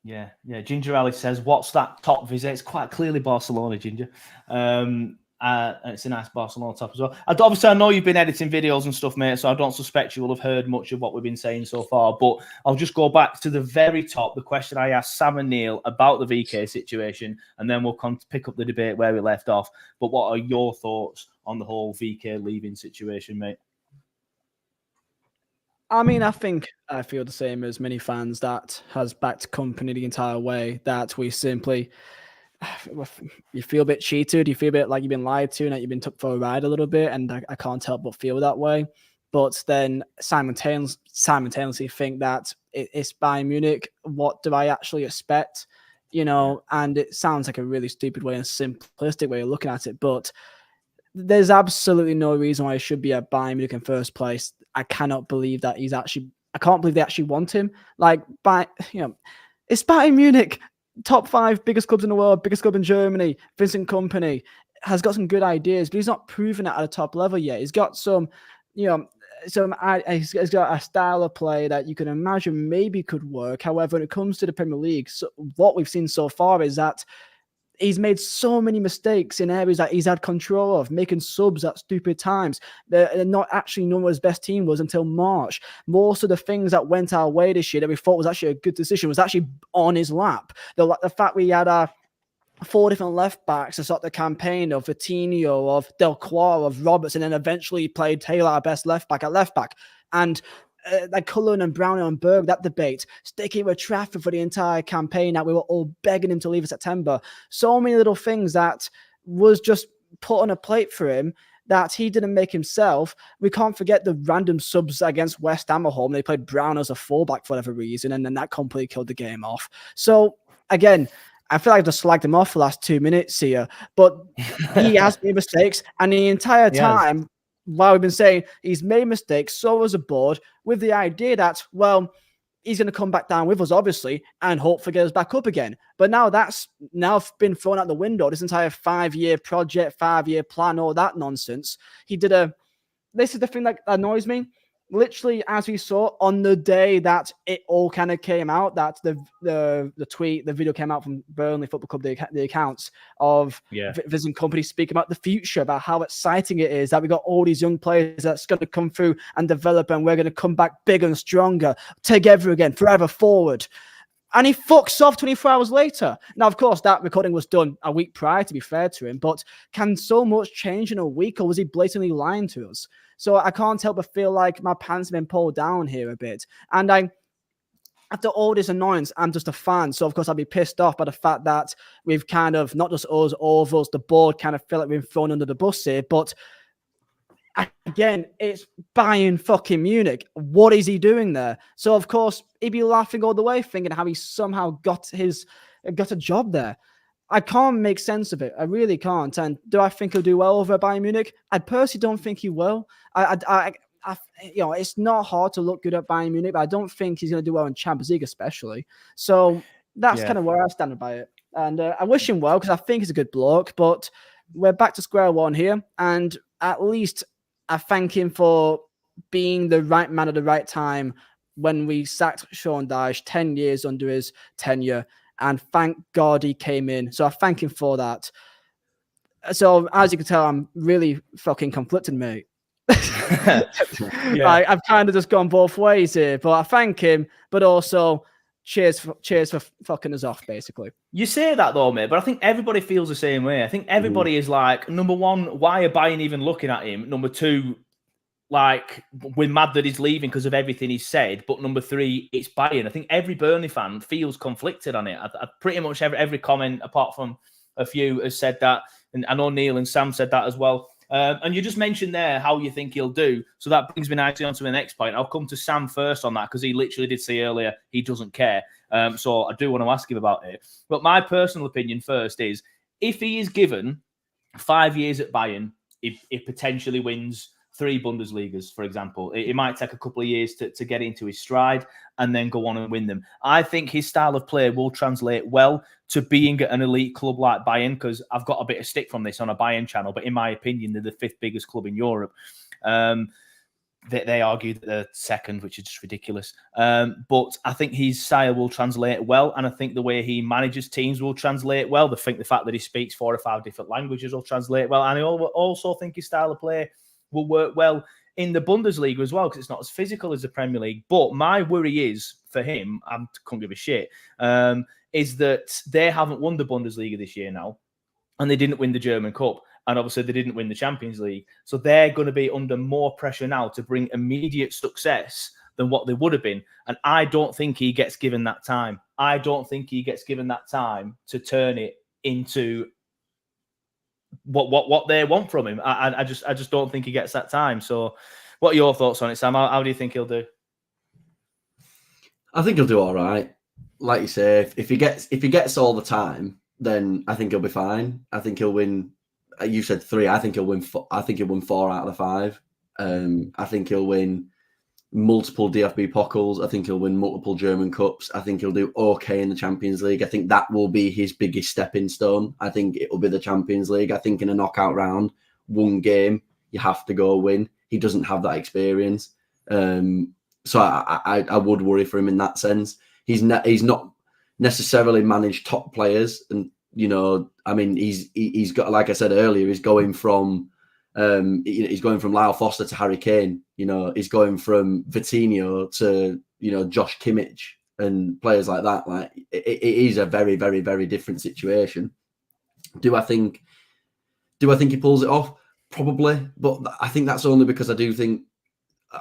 Yeah. Ginger Ali says, what's that top visit? It's quite clearly Barcelona, Ginger. And it's a nice Barcelona top as well. Obviously, I know you've been editing videos and stuff, mate, so I don't suspect you will have heard much of what we've been saying so far, but I'll just go back to the very top, the question I asked Sam and Neil about the VK situation, and then we'll pick up the debate where we left off. But what are your thoughts on the whole VK leaving situation, mate? I mean, I think I feel the same as many fans that has backed Kompany the entire way, that we simply, you feel a bit cheated, you feel a bit like you've been lied to and that you've been took for a ride a little bit, and I can't help but feel that way. But then simultaneously think that it's Bayern Munich, what do I actually expect? You know, and it sounds like a really stupid way and simplistic way of looking at it, but there's absolutely no reason why he should be at Bayern Munich in first place. I cannot believe that I can't believe they actually want him. Like, it's Bayern Munich, top 5 biggest clubs in the world, biggest club in Germany. Vincent Kompany has got some good ideas, but he's not proven it at a top level yet. He's got he's got a style of play that you can imagine maybe could work. However, when it comes to the Premier League, what we've seen so far is that he's made so many mistakes in areas that he's had control of, making subs at stupid times. They're not actually knowing what his best team was until March. Most of the things that went our way this year that we thought was actually a good decision was actually on his lap. The fact we had 4 different left backs to start the campaign of Vitinho, of Delcroix, of Roberts, and then eventually played Taylor our best left back at left back. And like Cullen and Brownie and Berg, that debate, sticking with Trafford for the entire campaign that we were all begging him to leave in September. So many little things that was just put on a plate for him that he didn't make himself. We can't forget the random subs against West Ham at home. They played Brown as a fullback for whatever reason, and then that completely killed the game off. So again, I feel like I just slagged him off for the last 2 minutes here, but he has made mistakes, and the entire time, while we've been saying he's made mistakes, so was the board, with the idea that, well, he's going to come back down with us, obviously, and hopefully get us back up again. But now that's been thrown out the window, this entire 5-year project, 5-year plan, all that nonsense. This is the thing that annoys me. literally, as we saw on the day that it all kind of came out, that the tweet, the video came out from Burnley Football Club, the accounts of Vincent Kompany speaking about the future, about how exciting it is that we got all these young players that's going to come through and develop, and we're going to come back bigger and stronger together again, forever forward. And he fucks off 24 hours later. Now, of course, that recording was done a week prior, to be fair to him, but can so much change in a week, or was he blatantly lying to us? So I can't help but feel like my pants have been pulled down here a bit. And after all this annoyance, I'm just a fan. So, of course, I'll be pissed off by the fact that we've kind of, not just us, all of us, the board kind of feel like we've been thrown under the bus here. But again, it's Bayern fucking Munich. What is he doing there? So, of course, he'd be laughing all the way, thinking how he somehow got a job there. I can't make sense of it. I really can't. And do I think he'll do well over Bayern Munich? I personally don't think he will. It's not hard to look good at Bayern Munich, but I don't think he's going to do well in Champions League, especially. So that's kind of where I stand about it. And I wish him well, because I think he's a good bloke. But we're back to square one here, and at least I thank him for being the right man at the right time when we sacked Sean Dyche 10 years under his tenure. And thank God he came in. So I thank him for that. So as you can tell, I'm really fucking conflicted, mate. I've kind of just gone both ways here. But I thank him, but also cheers for fucking us off, basically. You say that though, mate, but I think everybody feels the same way. I think everybody is like, number one, why are Bayern even looking at him? Number two, like, we're mad that he's leaving because of everything he's said. But number three, it's Bayern. I think every Burnley fan feels conflicted on it. I pretty much every comment, apart from a few, has said that. And I know Neil and Sam said that as well. And you just mentioned there how you think he'll do. So that brings me nicely on to the next point. I'll come to Sam first on that, because he literally did say earlier he doesn't care. So I do want to ask him about it. But my personal opinion first is, if he is given 5 years at Bayern, if potentially wins 3 Bundesligas, for example, it might take a couple of years to get into his stride and then go on and win them. I think his style of play will translate well to being at an elite club like Bayern, because I've got a bit of stick from this on a Bayern channel, but in my opinion, they're the 5th biggest club in Europe. They argue that they're 2nd, which is just ridiculous. But I think his style will translate well, and I think the way he manages teams will translate well. I think the fact that he speaks 4 or 5 different languages will translate well, and I also think his style of play will work well in the Bundesliga as well, because it's not as physical as the Premier League. But my worry is, for him, I couldn't give a shit, is that they haven't won the Bundesliga this year now, and they didn't win the German Cup, and obviously they didn't win the Champions League. So they're going to be under more pressure now to bring immediate success than what they would have been. And I don't think he gets given that time. I don't think he gets given that time to turn it into what they want from him. I just don't think he gets that time. So what are your thoughts on it, Sam? How do you think he'll do? I think he'll do all right. Like you say, if he gets all the time, then I think he'll be fine. I think he'll win. You said 3. I think he'll win. I think he'll win 4 out of the 5. I think he'll win multiple DFB Pokals. I think he'll win multiple German Cups. I think he'll do okay in the Champions League. I think that will be his biggest stepping stone. I think it will be the Champions League. I think in a knockout round, 1 game, you have to go win. He doesn't have that experience. So I would worry for him in that sense. He's not necessarily managed top players. And, you know, I mean, he's got, like I said earlier, he's going from Lyle Foster to Harry Kane. You know, he's going from Vitinho to, you know, Josh Kimmich and players like that. Like, it is a very, very, very different situation. Do I think he pulls it off? Probably, but I think that's only because I do think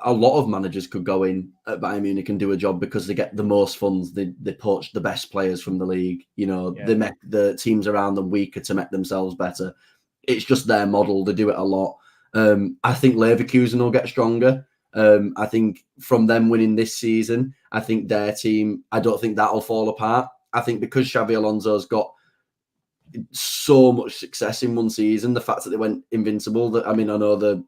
a lot of managers could go in at Bayern Munich and do a job because they get the most funds. They poach the best players from the league. You know, They make the teams around them weaker to make themselves better. It's just their model. They do it a lot. I think Leverkusen will get stronger. I think from them winning this season, I think their team, I don't think that'll fall apart. I think because Xabi Alonso's got so much success in one season, the fact that they went invincible, I know the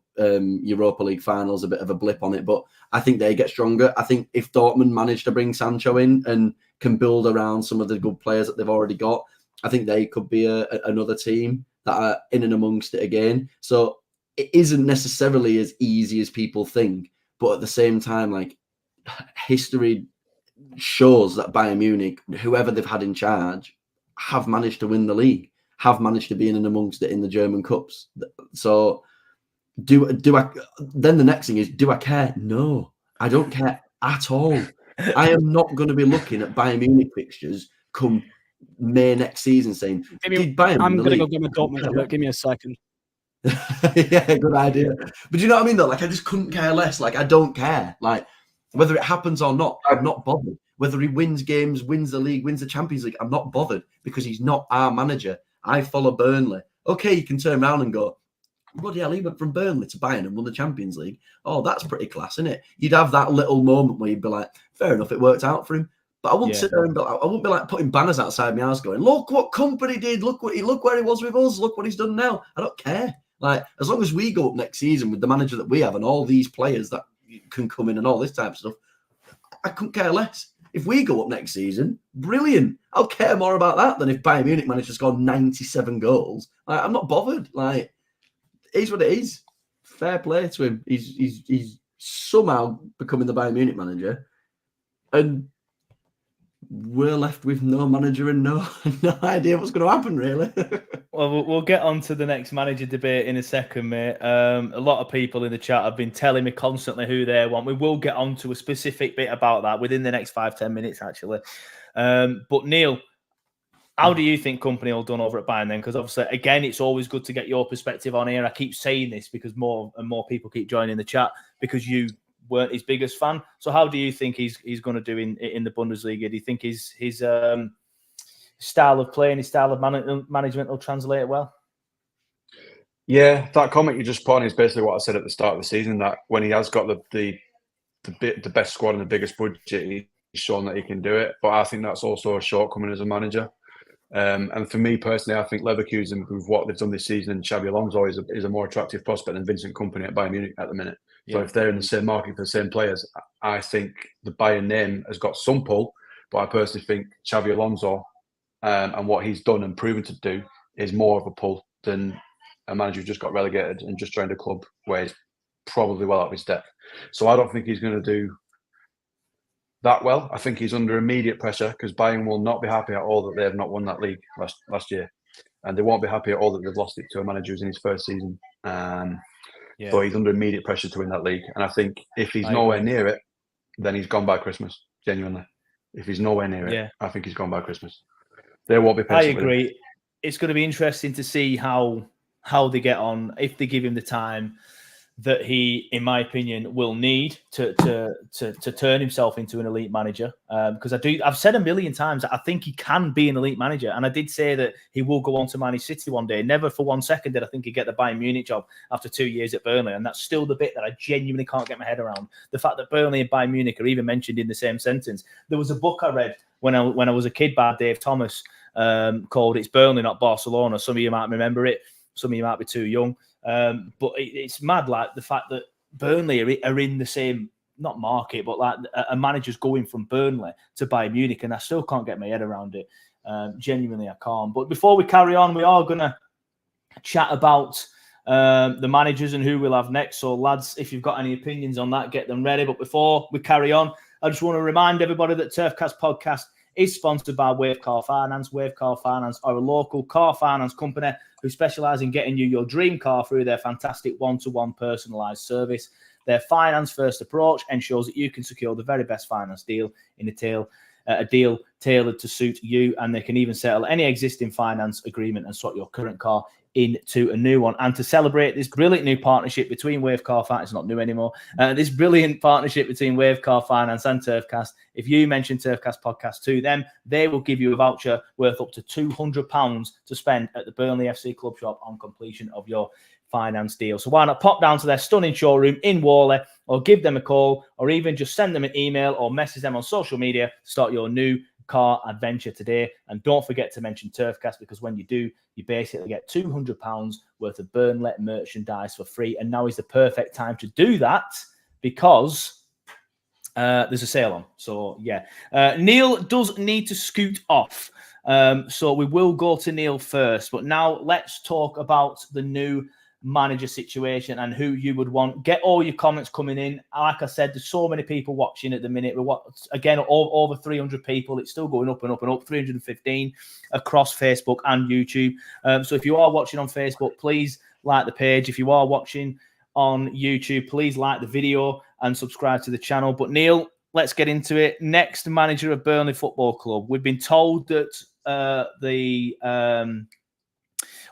Europa League final's a bit of a blip on it, but I think they get stronger. I think if Dortmund manage to bring Sancho in and can build around some of the good players that they've already got, I think they could be another team that are in and amongst it again. So it isn't necessarily as easy as people think, But at the same time, like, history shows that Bayern Munich, whoever they've had in charge, have managed to win the league, have managed to be in and amongst it in the German Cups. So do I, then the next thing is, do I care? No, I don't care at all. I am not going to be looking at Bayern Munich fixtures come May next season saying, did Bayern I'm going to go get my Dortmund book. Give me a second. Yeah, good idea. But you know what I mean, though? Like, I just couldn't care less. Like, I don't care. Like, whether it happens or not, I'm not bothered. Whether he wins games, wins the league, wins the Champions League, I'm not bothered because he's not our manager. I follow Burnley. Okay, you can turn around and go, bloody hell, he went from Burnley to Bayern and won the Champions League. Oh, that's pretty class, isn't it? You'd have that little moment where you'd be like, fair enough, it worked out for him. But I wouldn't sit there and I wouldn't be like putting banners outside my house going, look what Kompany did, look where he was with us, look what he's done now. I don't care. Like, as long as we go up next season with the manager that we have and all these players that can come in and all this type of stuff, I couldn't care less. If we go up next season, brilliant. I'll care more about that than if Bayern Munich managed to score 97 goals. Like, I'm not bothered. Like, it is what it is. Fair play to him. He's somehow becoming the Bayern Munich manager, and we're left with no manager and no idea what's going to happen, really. Well, we'll get on to the next manager debate in a second, mate. A lot of people in the chat have been telling me constantly who they want. We will get on to a specific bit about that within the next 5-10 minutes, actually. But Neil, how do you think Kompany will done over at Bayern then? Because obviously, again, it's always good to get your perspective on here. I keep saying this because more and more people keep joining the chat because you weren't his biggest fan. So how do you think he's going to do in the Bundesliga? Do you think his style of play and his style of management will translate well? Yeah, that comment you just put on is basically what I said at the start of the season, that when he has got the best squad and the biggest budget, he's shown that he can do it. But I think that's also a shortcoming as a manager. And for me personally, I think Leverkusen, with what they've done this season, and Xabi Alonso is a more attractive prospect than Vincent Kompany at Bayern Munich at the minute. So if they're in the same market for the same players, I think the Bayern name has got some pull. But I personally think Xabi Alonso and what he's done and proven to do is more of a pull than a manager who just got relegated and just joined a club where he's probably well out of his depth. So I don't think he's going to do that well. I think he's under immediate pressure because Bayern will not be happy at all that they have not won that league last year. And they won't be happy at all that they've lost it to a manager who's in his first season. So he's under immediate pressure to win that league. And I think if he's nowhere near it, then he's gone by Christmas, genuinely. If he's nowhere near it, I think he's gone by Christmas. They won't be patient. I agree. It's going to be interesting to see how they get on, if they give him the time that he, in my opinion, will need to turn himself into an elite manager. Because I've said a million times that I think he can be an elite manager, and I did say that he will go on to manage City one day. Never for 1 second did I think he'd get the Bayern Munich job after 2 years at Burnley, and that's still the bit that I genuinely can't get my head around. The fact that Burnley and Bayern Munich are even mentioned in the same sentence. There was a book I read when I was a kid by Dave Thomas called "It's Burnley, Not Barcelona." Some of you might remember it. Some of you might be too young. But it's mad, like the fact that Burnley are in the same, not market, but like a manager's going from Burnley to Bayern Munich, and I still can't get my head around it. Genuinely, I can't. But before we carry on, we are going to chat about the managers and who we'll have next. So, lads, if you've got any opinions on that, get them ready. But before we carry on, I just want to remind everybody that Turfcast Podcast is sponsored by Wave Car Finance. Wave Car Finance are a local car finance company who specialise in getting you your dream car through their fantastic one-to-one personalised service. Their finance-first approach ensures that you can secure the very best finance deal in a deal tailored to suit you, and they can even settle any existing finance agreement and swap your current car into a new one. And to celebrate this brilliant new partnership between Wave Car Finance, it's not new anymore, this brilliant partnership between Wave Car Finance and Turfcast, if you mention Turfcast Podcast to them, they will give you a voucher worth up to £200 to spend at the Burnley FC Club shop on completion of your finance deal. So why not pop down to their stunning showroom in Worley, or give them a call, or even just send them an email or message them on social media to start your new car adventure today. And don't forget to mention Turfcast, because when you do, you basically get £200 worth of Burnley merchandise for free. And now is the perfect time to do that because there's a sale on. So yeah, Neil does need to scoot off, so we will go to Neil first. But now let's talk about the new manager situation and who you would want. Get all your comments coming in. Like I said, there's so many people watching at the minute. We're again over 300 people. It's still going up and up and up. 315 across Facebook and YouTube. So if you are watching on Facebook, please like the page. If you are watching on YouTube, please like the video and subscribe to the channel. But Neil, let's get into it. Next manager of Burnley Football Club. We've been told that the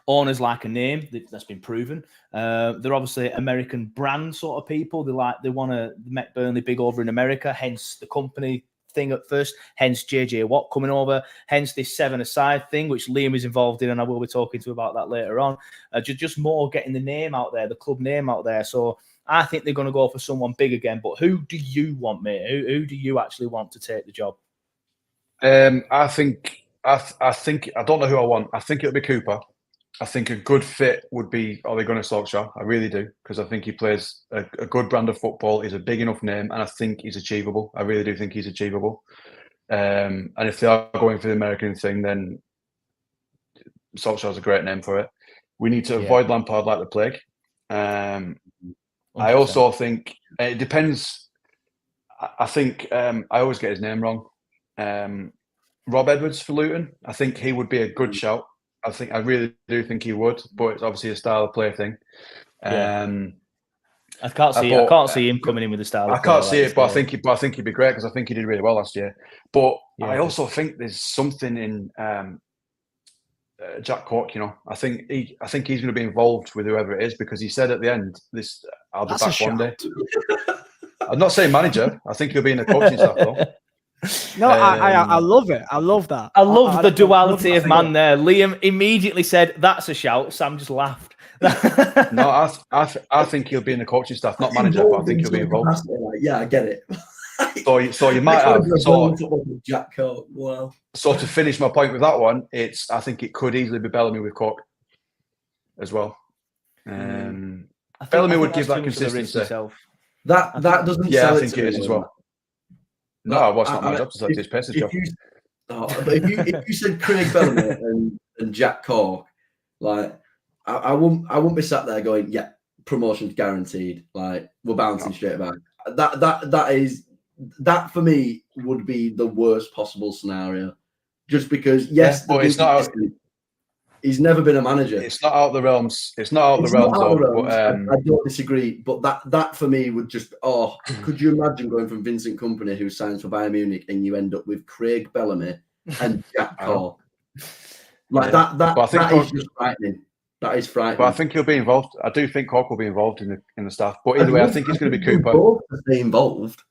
owners like a name. That's been proven. They're obviously American brand sort of people. They want to make Burnley big over in America. Hence the company thing at first. Hence JJ Watt coming over. Hence this 7-a-side thing, which Liam is involved in, and I will be talking to about that later on. Just more getting the name out there, the club name out there. So I think they're going to go for someone big again. But who do you want, mate? Who do you actually want to take the job? I think I don't know who I want. I think it'll be Cooper. I think a good fit would be Ole Gunnar Solskjaer. I really do, because I think he plays a good brand of football. He's a big enough name, and I think he's achievable. I really do think he's achievable. And if they are going for the American thing, then Solskjaer's a great name for it. We need to avoid Lampard like the plague. I also think it depends. I think I always get his name wrong. Rob Edwards for Luton. I think he would be a good shout. I really do think he would, but it's obviously a style of play thing. I can't see him coming in with the style. I can't see it, but I think he'd be great, because I think he did really well last year. But I also think there's something in Jack Cork. You know, I think he's going to be involved with whoever it is, because he said at the end, I'll be back one day. I'm not saying manager. I think he'll be in the coaching staff though. No, I love it. I love that. I love the duality of man there. Liam immediately said, "That's a shout." Sam just laughed. No, I think he'll be in the coaching staff, not manager, but I think he'll be involved. Yeah, I get it. So you might have Jack Cork. Wow. So to finish my point with that one, I think it could easily be Bellamy with Cork as well. Bellamy would give that consistency. That doesn't. Yeah, I think it is as well. No, it's not my job to say his pace job. But if you said Craig Bellamy and Jack Cork, like I won't be sat there going, yeah, promotion's guaranteed. Like we're bouncing straight back. That for me would be the worst possible scenario. Just because but it's not. He's never been a manager. It's not out of the realms. It's not out of the realms, though. But, I don't disagree. But that for me would just could you imagine going from Vincent Kompany, who signs for Bayern Munich, and you end up with Craig Bellamy and Jack Cork? Like that is just frightening. That is frightening. But I think he'll be involved. I do think Cork will be involved in the staff. But either way, I think it's going to be Cooper. Both be involved.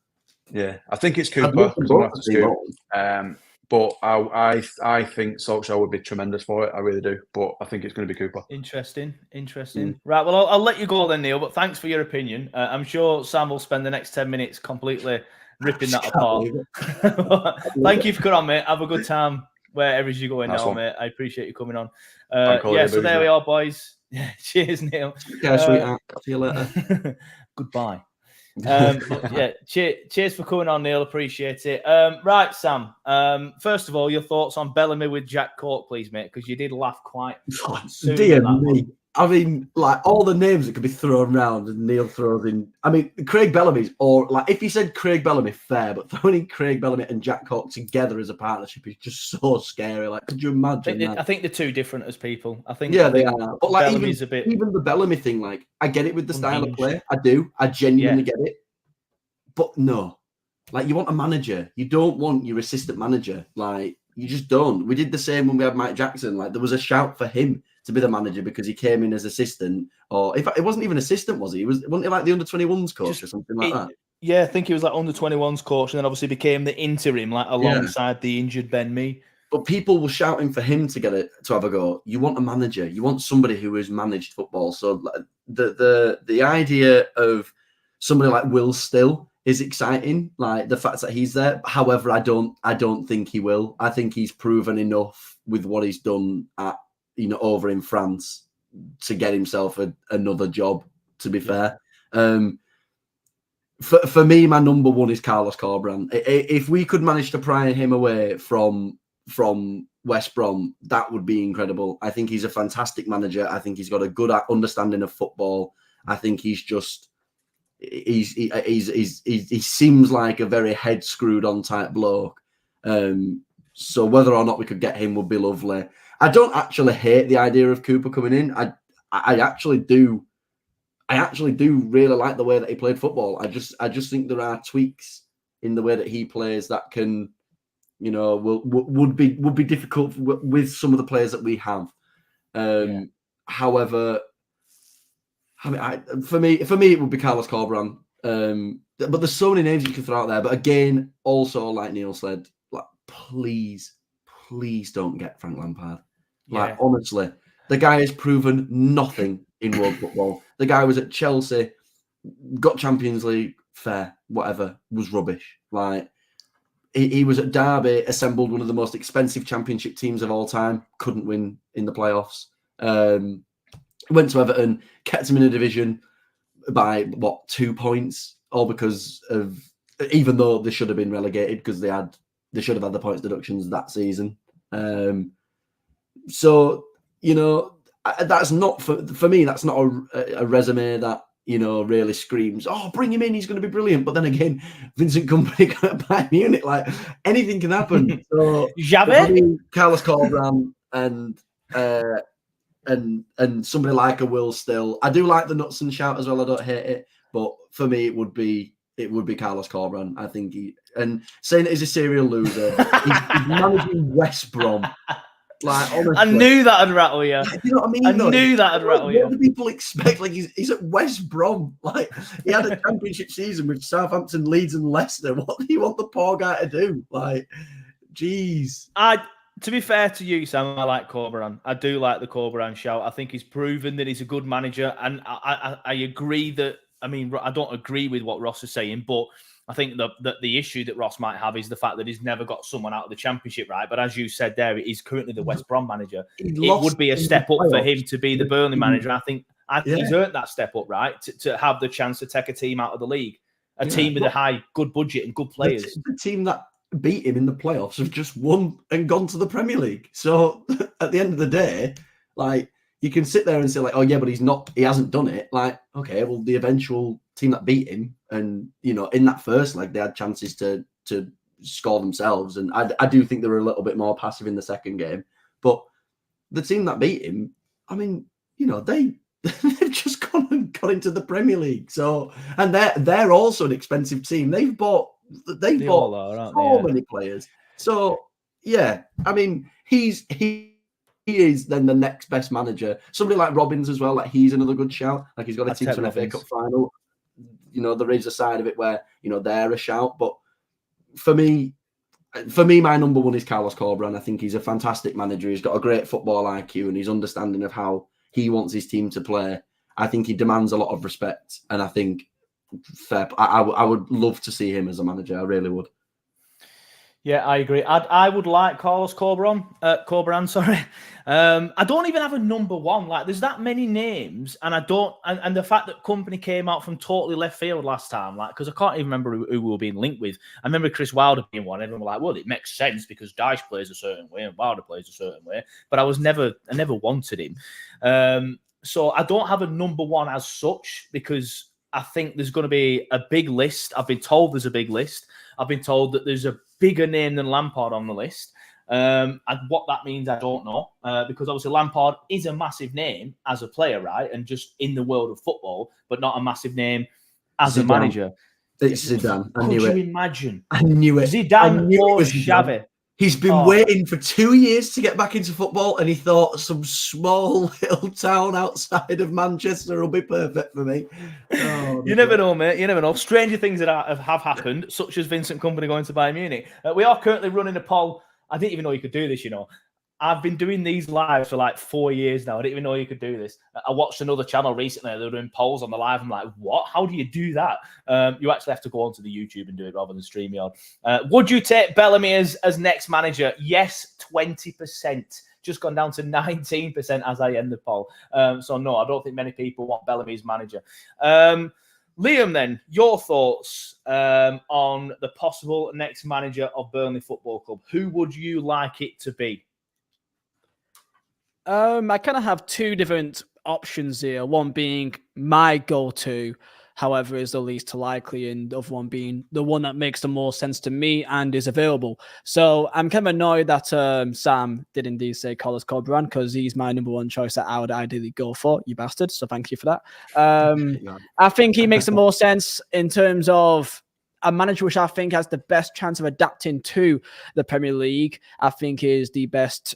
Yeah, I think it's Cooper. But I think Solskjaer would be tremendous for it. I really do. But I think it's going to be Cooper. Interesting. Right, well, I'll let you go then, Neil. But thanks for your opinion. I'm sure Sam will spend the next 10 minutes completely ripping that apart. Thank you for coming on, mate. Have a good time wherever you're going now, mate. I appreciate you coming on. So there we are, boys. Cheers, Neil. Yeah, sweetheart. See you later. Goodbye. Cheers for coming on, Neil. Appreciate it. Right, Sam. First of all, your thoughts on Bellamy with Jack Cork, please, mate, because you did laugh quite soon. Dear me. I mean, like all the names that could be thrown around, and Neil throws in. I mean, Craig Bellamy's, or like if you said Craig Bellamy, fair, but throwing in Craig Bellamy and Jack Cork together as a partnership is just so scary. Like, could you imagine? I think they're two different as people. I think they are. But like Bellamy's even the Bellamy thing, like I get it with the style of play. I do. I genuinely get it. But no, like you want a manager. You don't want your assistant manager. Like you just don't. We did the same when we had Mike Jackson. Like there was a shout for him to be the manager because he came in as assistant, or in fact, it wasn't even assistant, was he? Wasn't he like the under-21s coach or something like that? Yeah, I think he was like under-21s coach, and then obviously became the interim, like alongside the injured Ben Mee. But people were shouting for him to have a go. You want a manager. You want somebody who has managed football. So the idea of somebody like Will Still is exciting. Like the fact that he's there. However, I don't think he will. I think he's proven enough with what he's done at over in France to get himself another job. To be fair, for me, my number one is Carlos Corberán. If we could manage to pry him away from West Brom, that would be incredible. I think he's a fantastic manager. I think he's got a good understanding of football. I think he's just he seems like a very head screwed on type bloke. So whether or not we could get him would be lovely. I don't actually hate the idea of Cooper coming in. I actually do really like the way that he played football. I just think there are tweaks in the way that he plays that can, would be difficult with some of the players that we have. However, I mean, for me, it would be Carlos Corberán. But there's so many names you can throw out there. But again, also like Neil said, like please don't get Frank Lampard. Like honestly, the guy has proven nothing in world football. The guy was at Chelsea, got Champions League, fair, whatever, was rubbish. Like he was at Derby, assembled one of the most expensive championship teams of all time, couldn't win in the playoffs. Went to Everton, kept him in a division by 2 points, all because of, even though they should have been relegated because they should have had the points deductions that season. So that's not for me. That's not a resume that really screams, "Oh, bring him in, he's going to be brilliant." But then again, Vincent Kompany got at Bayern Munich, like anything can happen. So Carlos Corberán and somebody like a Will Still. I do like the Knutson shout as well. I don't hate it, but for me, it would be Carlos Corberán. I think and saying that he's a serial loser. he's managing West Brom. Like honestly, I knew that'd rattle you. You know what I mean? I knew that'd rattle you. What do people expect? Like he's at West Brom. Like he had a championship season with Southampton, Leeds, and Leicester. What do you want the poor guy to do? Like, geez. To be fair to you, Sam, I like Corberán. I do like the Corberán shout. I think he's proven that he's a good manager, and I agree that. I mean, I don't agree with what Ross is saying, but I think that the issue that Ross might have is the fact that he's never got someone out of the Championship, right? But as you said there, he's currently the West Brom manager. It would be a step up for him to be the Burnley manager. I think he's earned that step up, right? To have the chance to take a team out of the league, a team with a good budget and good players. The team that beat him in the playoffs have just won and gone to the Premier League. So at the end of the day, like you can sit there and say like, "Oh yeah, but he hasn't done it." Like, okay, well the eventual team that beat him, and in that first leg they had chances to score themselves, and I do think they were a little bit more passive in the second game. But the team that beat him, I mean, they've just gone into the Premier League. So, and they're also an expensive team. They've bought so many players. So yeah, I mean he is then the next best manager. Somebody like Robbins as well. Like he's another good shout. Like he's got a team to an FA Cup final. There is a side of it where they're a shout. But for me, my number one is Carlos Corberán. I think he's a fantastic manager. He's got a great football IQ and his understanding of how he wants his team to play. I think he demands a lot of respect, and I think I would love to see him as a manager. I really would. Yeah, I agree. I would like Carlos Corberán, sorry. I don't even have a number one. Like, there's that many names, and and the fact that Kompany came out from totally left field last time, like, because I can't even remember who we were being linked with. I remember Chris Wilder being one. Everyone was like, well, it makes sense because Dyche plays a certain way and Wilder plays a certain way. But I never wanted him. So I don't have a number one as such because I think there's going to be a big list. I've been told there's a big list. I've been told that there's a bigger name than Lampard on the list. And what that means, I don't know. Because obviously Lampard is a massive name as a player, right? And just in the world of football, but not a massive name as a manager. It's Zidane. Could you imagine? I knew it. Zidane or Xavi. He's been waiting for 2 years to get back into football, and he thought some small little town outside of Manchester will be perfect for me. You never know, mate. You never know. Stranger things that have happened, such as Vincent Kompany going to Bayern Munich. We are currently running a poll. I didn't even know you could do this, I've been doing these lives for like 4 years now. I didn't even know you could do this. I watched another channel recently. They were doing polls on the live. I'm like, what? How do you do that? You actually have to go onto the YouTube and do it rather than StreamYard. Would you take Bellamy as next manager? Yes, 20%. Just gone down to 19% as I end the poll. So no, I don't think many people want Bellamy as manager. Liam, then, your thoughts on the possible next manager of Burnley Football Club. Who would you like it to be? I kind of have two different options here. One being my go-to, however, is the least likely, and the other one being the one that makes the most sense to me and is available. So I'm kind of annoyed that Sam did indeed say Carlos Corberán, because he's my number one choice that I would ideally go for, you bastard. So thank you for that. I think he makes the most sense in terms of a manager which I think has the best chance of adapting to the Premier League. I think is the best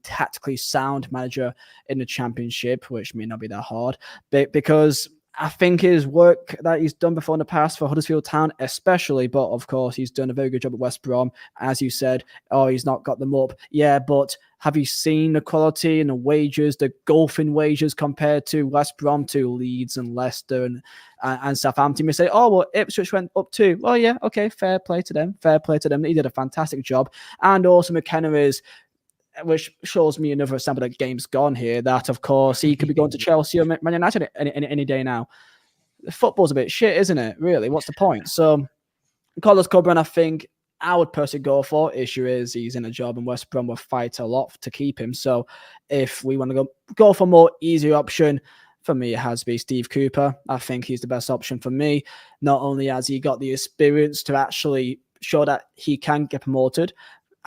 tactically sound manager in the Championship, which may not be that hard, because I think his work that he's done before in the past for Huddersfield Town especially, but of course he's done a very good job at West Brom. As you said, he's not got them up. Yeah, but have you seen the quality and the wages, the golfing wages compared to West Brom, to Leeds and Leicester and Southampton? You say, well, Ipswich went up too. Well, yeah, okay, fair play to them. He did a fantastic job. And also McKenna is, which shows me another example that game's gone here, that of course he could be going to Chelsea or Man United any day now. Football's a bit shit, isn't it? Really, what's the point? So Carlos Corberán, I think I would personally go for. Issue is he's in a job and West Brom will fight a lot to keep him. So if we want to go for a more easier option, for me it has to be Steve Cooper. I think he's the best option for me. Not only has he got the experience to actually show that he can get promoted,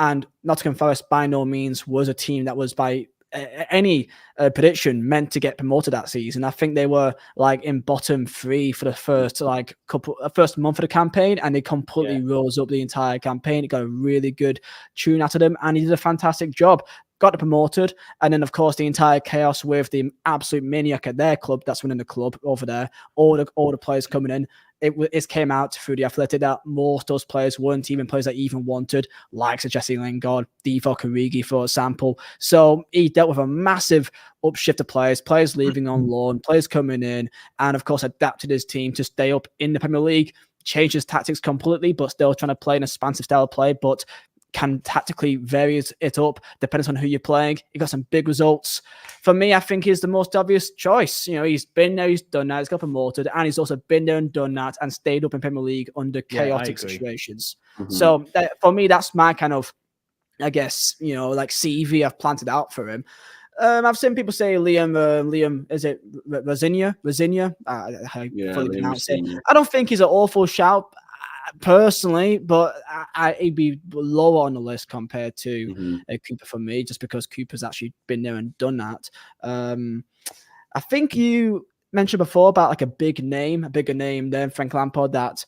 and Nottingham Forest by no means was a team that was by any prediction meant to get promoted that season. I think they were like in bottom three for the first month of the campaign, and they completely rose up the entire campaign. It got a really good tune out of them, and he did a fantastic job. Got promoted, and then of course the entire chaos with the absolute maniac at their club that's running the club over there. All the players coming in. It came out through the Athletic that most of those players weren't even players that even wanted, like Jesse Lingard, Divock Origi, for example. So he dealt with a massive upshift of players leaving on loan, players coming in, and of course adapted his team to stay up in the Premier League, changed his tactics completely, but still trying to play an expansive style of play, but can tactically vary it up depending on who you're playing. He got some big results. For me, I think he's the most obvious choice. He's been there, he's done that, he's got promoted, and he's also been there and done that and stayed up in Premier League under chaotic situations. Mm-hmm. So for me, that's my kind of, I guess, like CV I've planted out for him. I've seen people say Liam, is it Rosinia? How you fully pronounce it. I don't think he's an awful shout personally, but he'd be lower on the list compared to Cooper for me, just because Cooper's actually been there and done that. I think you mentioned before about like a bigger name than Frank Lampard that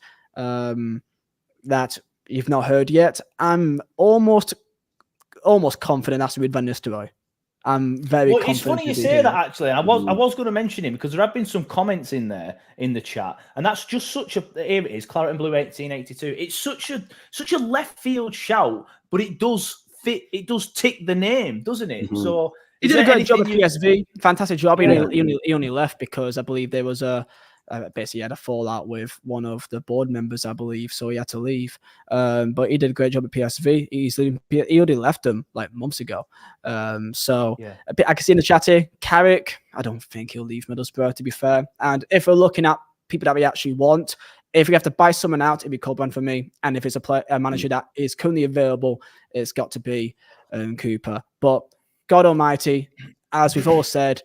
you've not heard yet. I'm almost confident that's with Van Nistelrooy. I'm very confident. It's funny you say that, actually. I was going to mention him because there have been some comments in there in the chat, and that's just such a, here it is, Claret and Blue 1882. It's such a left field shout, but it does fit. It does tick the name, doesn't it? Mm-hmm. So he did a great job at PSV. Fantastic job. Yeah. He only left because I believe there was basically had a fallout with one of the board members, I believe, so he had to leave. But he did a great job at PSV. He already left them like months ago. So I can see in the chat here, Carrick, I don't think he'll leave Middlesbrough, to be fair. And if we're looking at people that we actually want, if we have to buy someone out, it'd be Corberán for me. And if it's a manager that is currently available, it's got to be Cooper. But God Almighty, as we've all said,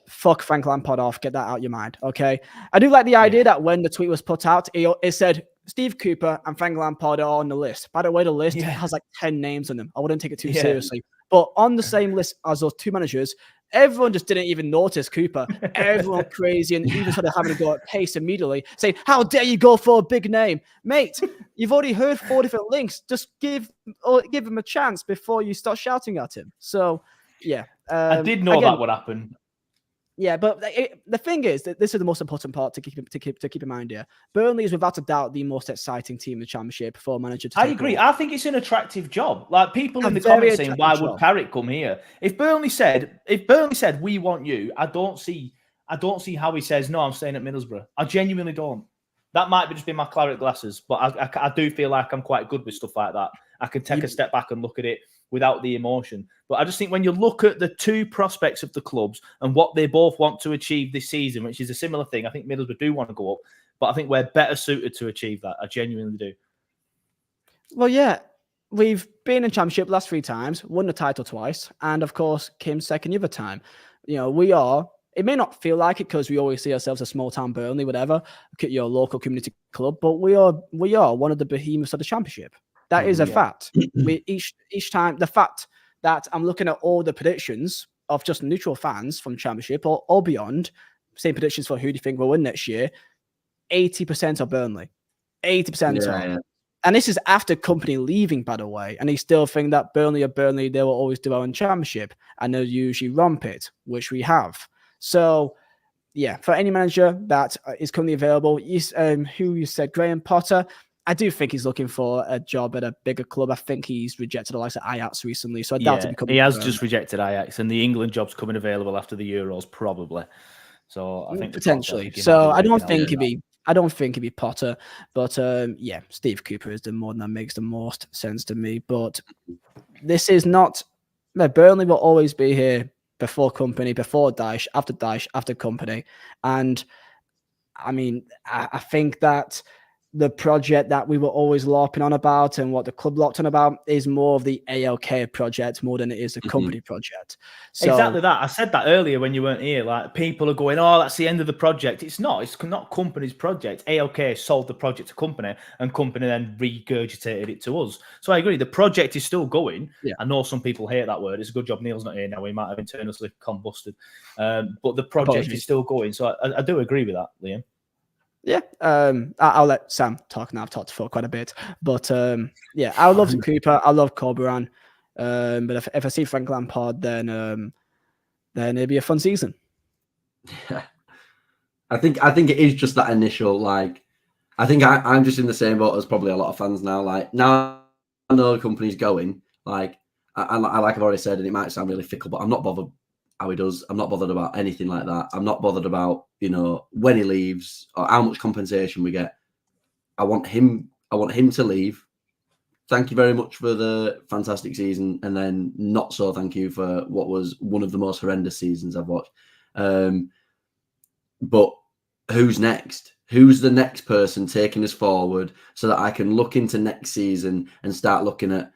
fuck Frank Lampard off. Get that out your mind, okay? I do like the idea that when the tweet was put out, it said Steve Cooper and Frank Lampard are on the list. By the way, the list has like 10 names on them. I wouldn't take it too seriously. But on the same list as those two managers, everyone just didn't even notice Cooper. Everyone crazy and even started having to go at pace immediately, saying, how dare you go for a big name? Mate, you've already heard 4 different links. Just give him a chance before you start shouting at him. So, yeah. I did know that would happen. Yeah, but the thing is that this is the most important part to keep in mind here. Burnley is without a doubt the most exciting team in the Championship for a manager to take. I agree. I think it's an attractive job. Like people in the comments saying, "Why would Carrick come here?" If Burnley said we want you, I don't see how he says no. I'm staying at Middlesbrough. I genuinely don't. That might just be my claret glasses, but I do feel like I'm quite good with stuff like that. I can take a step back and look at it without the emotion. But I just think when you look at the two prospects of the clubs and what they both want to achieve this season, which is a similar thing, I think Middlesbrough do want to go up, but I think we're better suited to achieve that. I genuinely do. Well, yeah. we've been in Championship last 3 times, won the title twice, and of course came second the other time. It may not feel like it because we always see ourselves as small town Burnley, whatever, your local community club, but we are one of the behemoths of the Championship. That is a fact. We each time, the fact that I'm looking at all the predictions of just neutral fans from Championship or beyond, same predictions for who do you think will win next year, 80% are Burnley. 80% are. Yeah. And this is after Kompany leaving, by the way. And they still think that Burnley are Burnley, they will always do our own Championship. And they'll usually romp it, which we have. So, yeah, for any manager that is currently available, who you said, Graham Potter, I do think he's looking for a job at a bigger club. I think he's rejected the likes of Ajax recently. So I doubt he has just rejected Ajax. And the England job's coming available after the Euros, probably. So I think potentially. So I don't think it'd be Potter, but Steve Cooper is the one that makes the most sense to me. But this is not. Burnley will always be here before Kompany, before Dyche, after Kompany, and I mean, I think that the project that we were always LARPing on about and what the club locked on about is more of the ALK project more than it is the Kompany project. So, exactly that. I said that earlier when you weren't here. Like, people are going, "Oh, that's the end of the project." It's not. It's not Kompany's project. ALK sold the project to Kompany, and Kompany then regurgitated it to us. So I agree. The project is still going. Yeah. I know some people hate that word. It's a good job Neil's not here now. We might have internally combusted. But the project is still going. So I do agree with that, Liam. Yeah, I'll let Sam talk now. I've talked for quite a bit, but I love Cooper. I love Corberan. But if I see Frank Lampard, then it'll be a fun season. Yeah, I think it is just that initial, like, I think I'm just in the same boat as probably a lot of fans now. Like, now I know the Kompany's going. Like, I like I've already said, and it might sound really fickle, but I'm not bothered how he does. I'm not bothered about anything like that. I'm not bothered about, when he leaves or how much compensation we get. I want him to leave. Thank you very much for the fantastic season, and then not so thank you for what was one of the most horrendous seasons I've watched. But who's next? Who's the next person taking us forward so that I can look into next season and start looking at,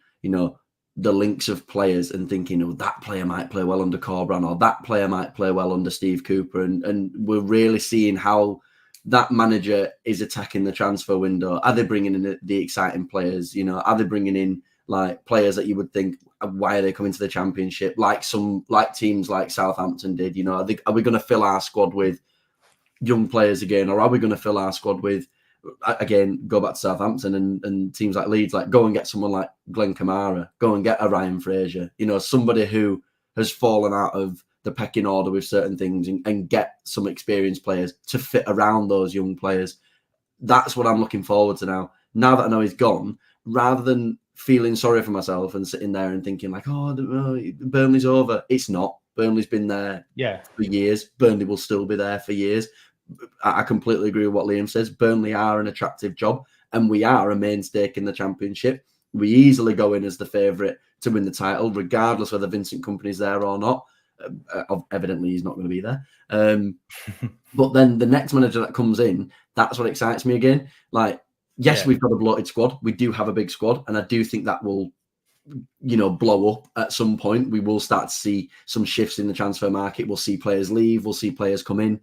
the links of players and thinking, oh, that player might play well under Corberan, or that player might play well under Steve Cooper. And we're really seeing how that manager is attacking the transfer window. Are they bringing in the exciting players? Are they bringing in like players that you would think, why are they coming to the Championship? Like teams like Southampton did, are we going to fill our squad with young players again? Or are we going to fill our squad with, again, go back to Southampton and teams like Leeds, like go and get someone like Glenn Kamara, go and get a Ryan Fraser, somebody who has fallen out of the pecking order with certain things and get some experienced players to fit around those young players. That's what I'm looking forward to now. Now that I know he's gone, rather than feeling sorry for myself and sitting there and thinking like, oh, Burnley's over. It's not. Burnley's been there for years. Burnley will still be there for years. I completely agree with what Liam says. Burnley are an attractive job, and we are a main stake in the Championship. We easily go in as the favourite to win the title, regardless whether Vincent Kompany's there or not. Evidently, he's not going to be there. But then the next manager that comes in, that's what excites me again. Like, yes, we've got a bloated squad. We do have a big squad, and I do think that will, blow up at some point. We will start to see some shifts in the transfer market. We'll see players leave. We'll see players come in.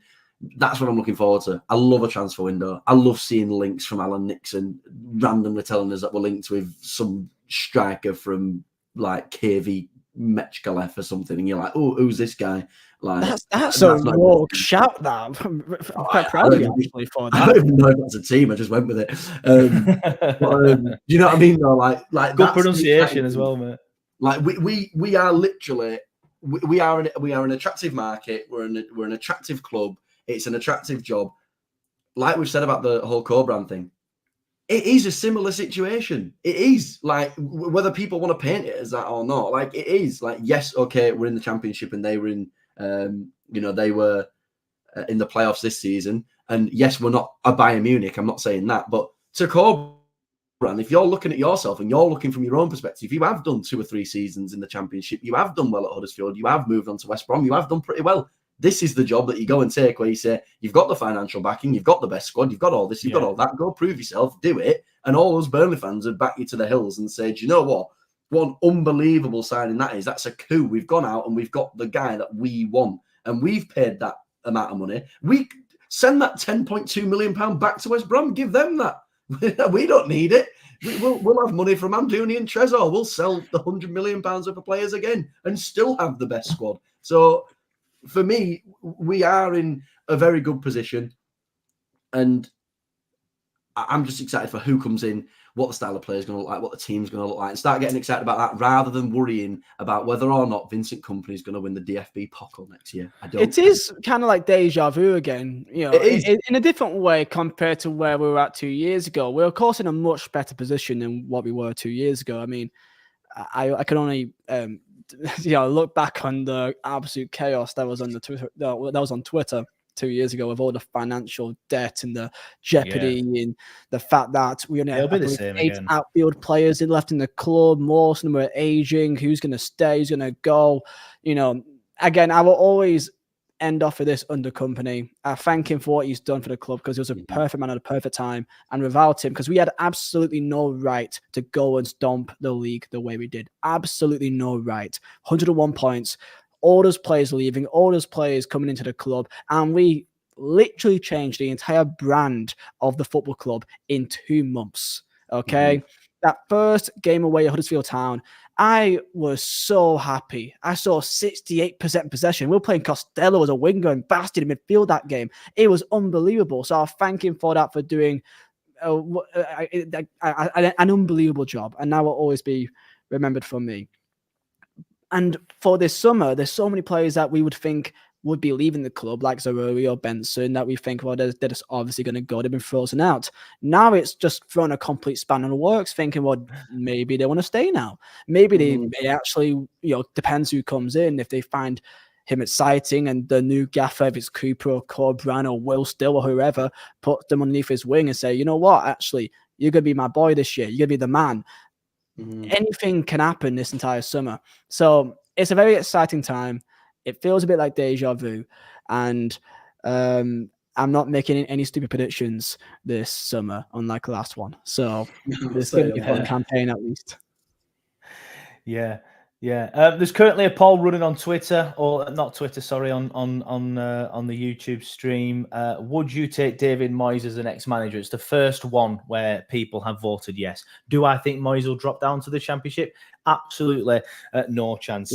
That's what I'm looking forward to. I love a transfer window. I love seeing links from Alan Nixon randomly telling us that we're linked with some striker from like KV Mechkalev or something, and you're like, oh, who's this guy? Like, that's a rogue shout. That I'm quite proud of you actually for that. I don't even know if that's a team. I just went with it. Do you know what I mean? Though, like good pronunciation as well, mate. Like we are literally we are an attractive market. We're an attractive club. It's an attractive job. Like we've said about the whole Corberan thing, it is a similar situation. It is, like, whether people want to paint it as that or not, like, it is. Like, yes, okay, we're in the Championship and they were in, they were in the playoffs this season. And yes, we're not a Bayern Munich. I'm not saying that. But to Corberan, if you're looking at yourself and you're looking from your own perspective, you have done 2 or 3 seasons in the Championship. You have done well at Huddersfield. You have moved on to West Brom. You have done pretty well. This is the job that you go and take, where you say, you've got the financial backing, you've got the best squad, you've got all this, you've got all that. Go prove yourself, do it. And all those Burnley fans would back you to the hills and say, do you know what? What an unbelievable signing that is. That's a coup. We've gone out and we've got the guy that we want. And we've paid that amount of money. We send that £10.2 million back to West Brom. Give them that. We don't need it. We'll have money from Amdouni and Trezor. We'll sell the £100 million worth of players again and still have the best squad. So for me, we are in a very good position. And I'm just excited for who comes in, what the style of player is going to look like, what the team's going to look like, and start getting excited about that rather than worrying about whether or not Vincent Kompany is going to win the DFB Pokal next year. It is kind of like deja vu again, you know, in a different way compared to where we were at 2 years ago. We're of course in a much better position than what we were 2 years ago. I mean, I can only look back on the absolute chaos that was on Twitter 2 years ago, with all the financial debt and the jeopardy and the fact that we only have 8 outfield players left in the club. Most of them are aging. Who's going to stay? Who's going to go? You know, again, I will always end off with this under Kompany. I thank him for what he's done for the club, because he was a perfect man at a perfect time. And without him, because we had absolutely no right to go and stomp the league the way we did. Absolutely no right. 101 points. All those players leaving, all those players coming into the club, and we literally changed the entire brand of the football club in 2 months. Okay, that first game away at Huddersfield Town, I was so happy. I saw 68% possession. We were playing Costello as a winger and Bastard in midfield that game. It was unbelievable. So I thank him for that, for doing an unbelievable job, and that will always be remembered from me. And for this summer, there's so many players that we would think would be leaving the club, like Zaruri or Benson, that we think, well, they're just obviously going to go. They've been frozen out. Now it's just thrown a complete span in the works, thinking, well, maybe they want to stay now. Maybe they may actually, depends who comes in. If they find him exciting and the new gaffer, if it's Cooper or Corbran or Will Still or whoever, put them underneath his wing and say, you know what, actually, you're going to be my boy this year. You're going to be the man. Anything can happen this entire summer. So it's a very exciting time. It feels a bit like deja vu. And I'm not making any stupid predictions this summer, unlike the last one. So this is going to be a fun campaign at least. Yeah. There's currently a poll running on Twitter, or not Twitter, sorry, on the YouTube stream. Would you take David Moyes as the next manager? It's the first one where people have voted yes. Do I think Moyes will drop down to the Championship? Absolutely no chance.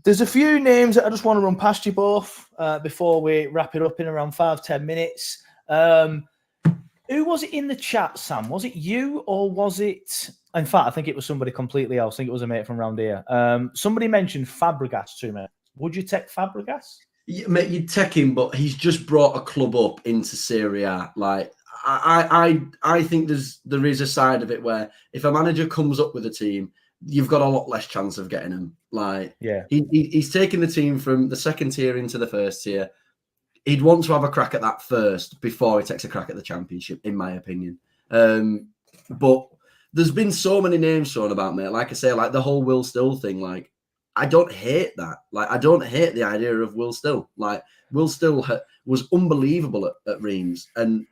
There's a few names that I just want to run past you both before we wrap it up in around 5-10 minutes. Who was it in the chat, Sam? Was it you, or was it... In fact, I think it was somebody completely else. I think it was a mate from around here. Somebody mentioned Fabregas to me. Would you take Fabregas? Yeah, mate, you'd take him, but he's just brought a club up into Serie A. Like, I think there is a side of it where if a manager comes up with a team, you've got a lot less chance of getting him. Like, yeah, he's taken the team from the second tier into the first tier. He'd want to have a crack at that first before he takes a crack at the Championship, in my opinion. But there's been so many names thrown about, mate. Like I say, like the whole Will Still thing. Like, I don't hate that. Like, I don't hate the idea of Will Still. Like, Will Still was unbelievable at Reims, and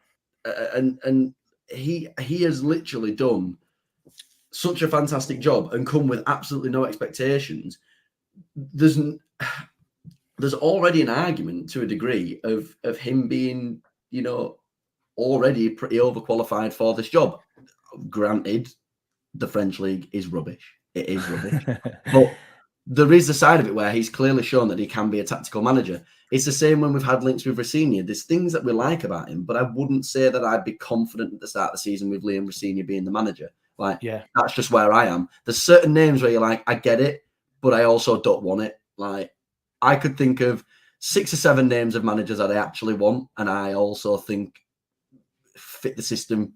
he has literally done such a fantastic job and come with absolutely no expectations. There's already an argument to a degree of him being, already pretty overqualified for this job. Granted, the French league is rubbish. It is rubbish. But there is a side of it where he's clearly shown that he can be a tactical manager. It's the same when we've had links with Rossigny. There's things that we like about him, but I wouldn't say that I'd be confident at the start of the season with Liam Rossigny being the manager. Like, yeah, that's just where I am. There's certain names where you're like, I get it, but I also don't want it. Like, I could think of 6 or 7 names of managers that I actually want, and I also think fit the system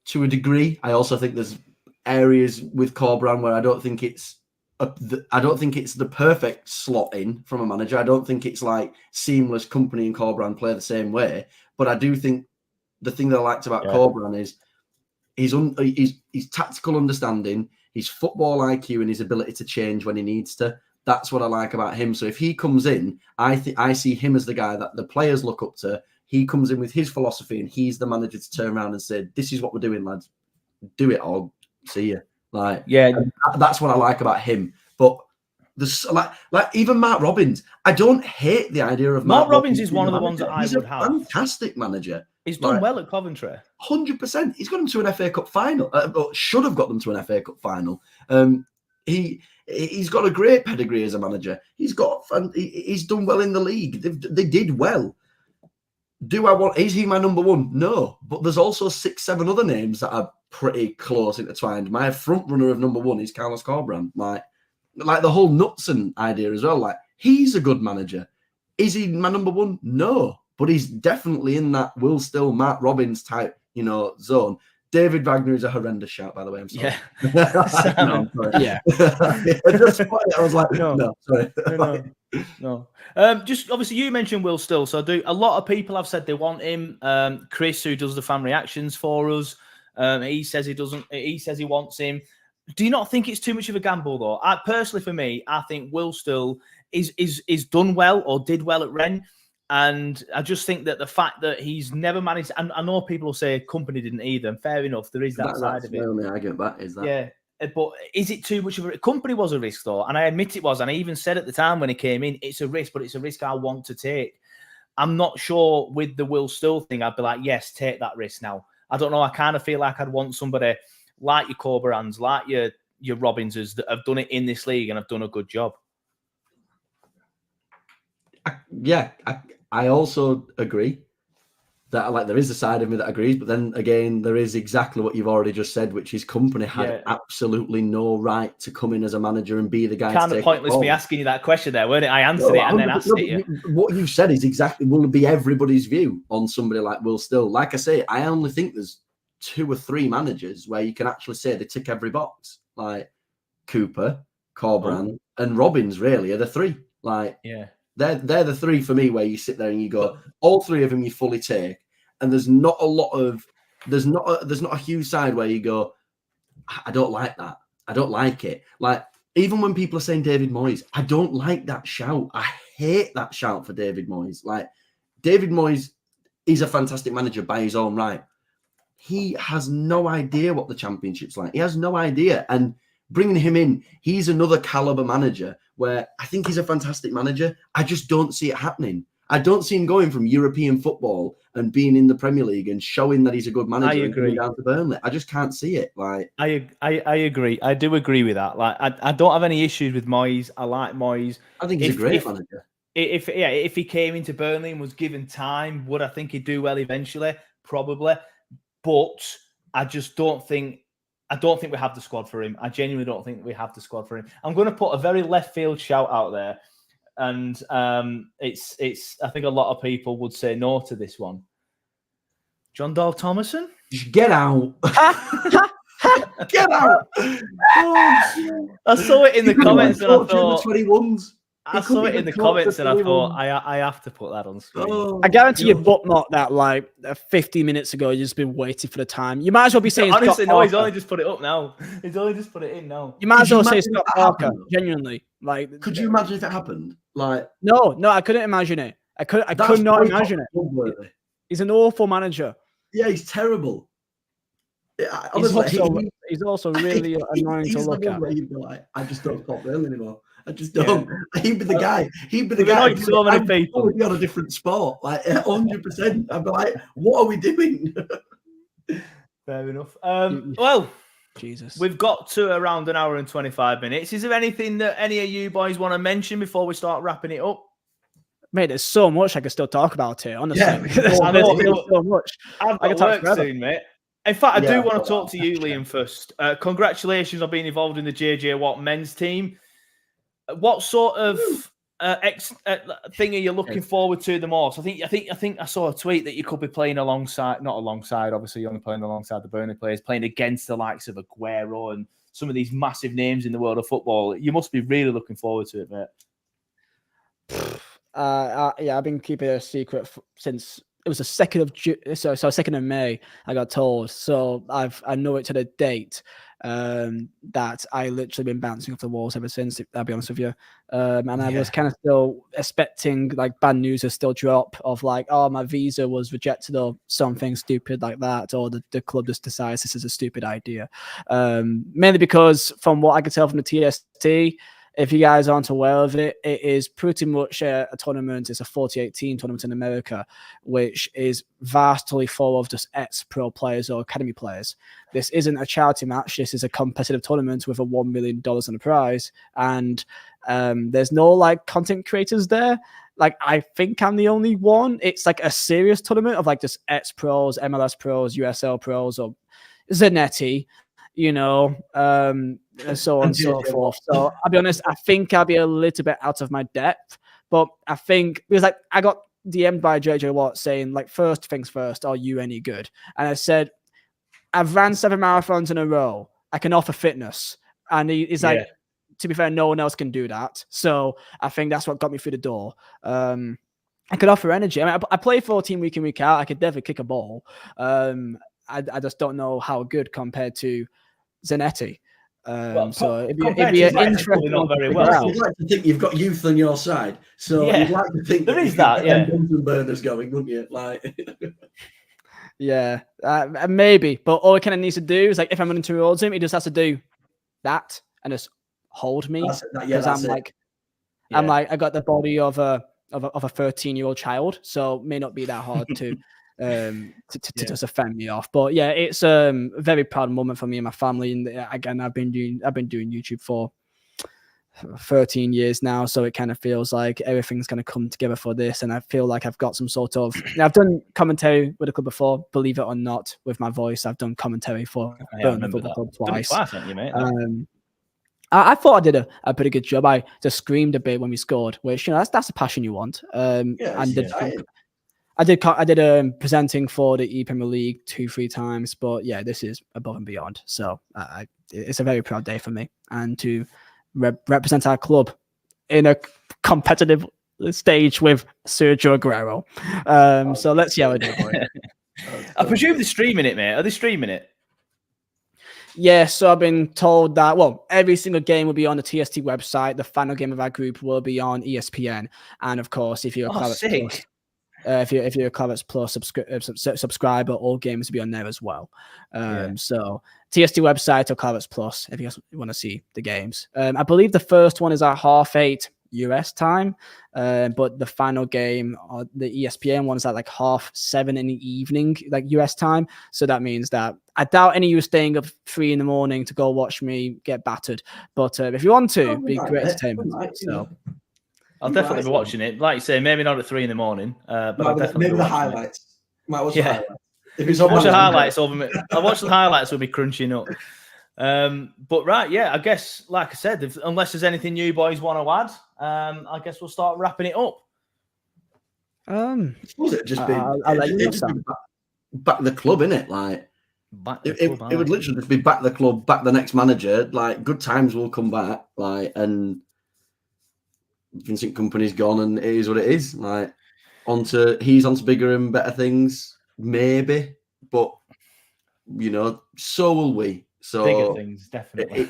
to a degree. I also think there's areas with Corbran where I don't think it's the perfect slot in from a manager. I don't think it's like seamless. Kompany and Corbran play the same way, but I do think the thing that I liked about Corbran is his tactical understanding, his football IQ, and his ability to change when he needs to. That's what I like about him. So if he comes in, I see him as the guy that the players look up to. He comes in with his philosophy, and he's the manager to turn around and say, "This is what we're doing, lads. Do it or see you." That's what I like about him. But there's like even Mark Robins. I don't hate the idea of Mark Robins is one of the ones that I would have. Fantastic manager. He's done well at Coventry. 100%. He's got them to an FA Cup final. Should have got them to an FA Cup final. He's got a great pedigree as a manager. He's done well in the league. They did well. Is he my number one? No. But there's also 6-7 other names that are pretty close intertwined. My front runner of number one is Carlos Corberán. Like the whole Knutson idea as well. Like, he's a good manager. Is he my number one? No. But he's definitely in that Will Still, Mark Robins type, zone. David Wagner is a horrendous shout, by the way. I'm sorry. Yeah. No, I'm sorry. Yeah. I was like, no, sorry. No. Just obviously, you mentioned Will Still. So a lot of people have said they want him. Chris, who does the fan reactions for us, he says he doesn't. He says he wants him. Do you not think it's too much of a gamble, though? Personally, for me, I think Will Still is done well or did well at Rennes. And I just think that the fact that he's never managed, and I know people will say Kompany didn't either, and fair enough, there is that side of it. The only argument that is that. Yeah, but is it too much of a Kompany was a risk, though, and I admit it was, and I even said at the time when he came in, it's a risk, but it's a risk I want to take. I'm not sure with the Will Still thing, I'd be like, yes, take that risk now. I don't know, I kind of feel like I'd want somebody like your Corberans, like your Robinses that have done it in this league and have done a good job. I also agree that there is a side of me that agrees, but then again, there is exactly what you've already just said, which is Kompany had absolutely no right to come in as a manager and be the guy. Kind of pointless me asking you that question there, weren't it? I answered it and then asked it. What you've said is exactly will be everybody's view on somebody like Will Still. Like I say, I only think there's 2 or 3 managers where you can actually say they tick every box. Like Cooper, Corberán, and Robins. Really, are the 3. They're the 3 for me where you sit there and you go, all 3 of them you fully take, and there's not a huge side where you go, I don't like that. I don't like it. Like, even when people are saying David Moyes, I don't like that shout. I hate that shout for David Moyes. Like, David Moyes is a fantastic manager by his own right. He has no idea what the Championship's like. He has no idea. And bringing him in, he's another caliber manager where I think he's a fantastic manager. I just don't see it happening. I don't see him going from European football and being in the Premier League and showing that he's a good manager. I agree. And going down to Burnley. I just can't see it. Like, I agree. I do agree with that. Like, I don't have any issues with Moyes. I like Moyes. I think he's a great manager. If he came into Burnley and was given time, would I think he'd do well eventually? Probably. But I just don't think. I don't think we have the squad for him. I genuinely don't think we have the squad for him. I'm going to put a very left field shout out there, and it's. I think a lot of people would say no to this one. John Dahl Thomason, get out! Get out! I saw it in the comments and I thought. 21s. I saw it in the comments and I thought I have to put that on screen. I guarantee you bookmarked that 50 minutes ago. You've just been waiting for the time. You might as well be saying honestly, Scott he's only just put it up now. He's only just put it in now. You might as well say Scott Parker. Genuinely, could you imagine if it happened? No, I couldn't imagine it. I could not imagine it. He's an awful manager. Yeah, he's terrible. He's also really annoying to look at. He'd be like, I just don't stop Burnley anymore. I just don't. He'd be the guy. He'd be the guy. So many people would be on a different sport, 100%. I'd be like, what are we doing? Fair enough. Well, Jesus, we've got to around an hour and 25 minutes. Is there anything that any of you boys want to mention before we start wrapping it up? Mate, there's so much I could still talk about here. Honestly, I know so much. I've got work soon, mate. In fact, I do want to talk to you, Liam, first. Congratulations on being involved in the JJ Watt men's team. What sort of thing are you looking forward to the most? I think I saw a tweet that you could be playing not alongside. Obviously, you're only playing alongside the Burnley players, playing against the likes of Aguero and some of these massive names in the world of football. You must be really looking forward to it, mate. I've been keeping it a secret since it was the 2nd of May. I got told, so I know it to the date. that I literally been bouncing off the walls ever since. I'll be honest with you, and I was kind of still expecting like bad news to still drop of like, oh, my visa was rejected or something stupid like that, or the club just decides this is a stupid idea. Mainly because from what I could tell from the TST, if you guys aren't aware of it, it is pretty much a tournament. It's a 48-team tournament in America, which is vastly full of just ex-pro players or academy players. This isn't a charity match. This is a competitive tournament with a $1 million on the prize. And there's no like content creators there. Like, I think I'm the only one. It's like a serious tournament of like just ex-pros, MLS pros, USL pros, or Zanetti, you know, so on and so forth. So I'll be honest, I think I'll be a little bit out of my depth, but I think because like I got DM'd by JJ Watt saying like, first things first, are you any good? And I said, I've ran 7 marathons in a row. I can offer fitness. And he's like, to be fair, no one else can do that. So I think that's what got me through the door. I could offer energy. I mean, I play 14 week in, week out. I could definitely kick a ball. I just don't know how good compared to Zanetti. So it'd be an interesting. Not very well. You'd like to think you've got youth on your side, so you'd like to think there is that. Yeah, burners going, wouldn't you? Like, yeah, maybe. But all he kind of needs to do is like, if I'm running towards him, he just has to do that and just hold me because I'm like I got the body of a 13-year-old child, so it may not be that hard to. To just fend me off, but yeah, it's a very proud moment for me and my family. And again, I've been doing YouTube for 13 years now, so it kind of feels like everything's going to come together for this. And I feel like I've got some sort of. I've done commentary with the club before, believe it or not, with my voice. I've done commentary for Burnley Football Club twice. You, mate. I thought I did a pretty good job. I just screamed a bit when we scored, which, you know, that's the passion you want. I did presenting for the Premier League 2-3 times, but yeah, this is above and beyond. So it's a very proud day for me, and to represent our club in a competitive stage with Sergio Aguero. So let's see how I do. I presume they're streaming it, mate. Are they streaming it? Yeah, so I've been told that, well, every single game will be on the TST website. The final game of our group will be on ESPN. And of course, if you're a Clarets Plus, if you're a Clarets Plus subscriber, all games will be on there as well. So TST website or Clarets Plus if you guys want to see the games. I believe the first one is at 8:30 US time, but the final game, the ESPN one, is at like 7:30 in the evening, like US time. So that means that I doubt any of you staying up 3 a.m. to go watch me get battered. But if you want to, be great entertainment. So I'll definitely be watching it. Like you say, maybe not at 3 a.m, but I'll definitely maybe the highlights. Might watch the highlights. If it's watch the highlights over me. I'll watch the highlights with me crunching up. But right, yeah, I guess, like I said, unless there's anything you boys want to add, I guess we'll start wrapping it up. Was it just be back the club, innit? Like, it would literally just be back the club, back the next manager. Like, good times will come back. Like, and Vincent Kompany's gone, and it is what it is. Like, he's onto bigger and better things, maybe, but you know, so will we. So bigger things, definitely.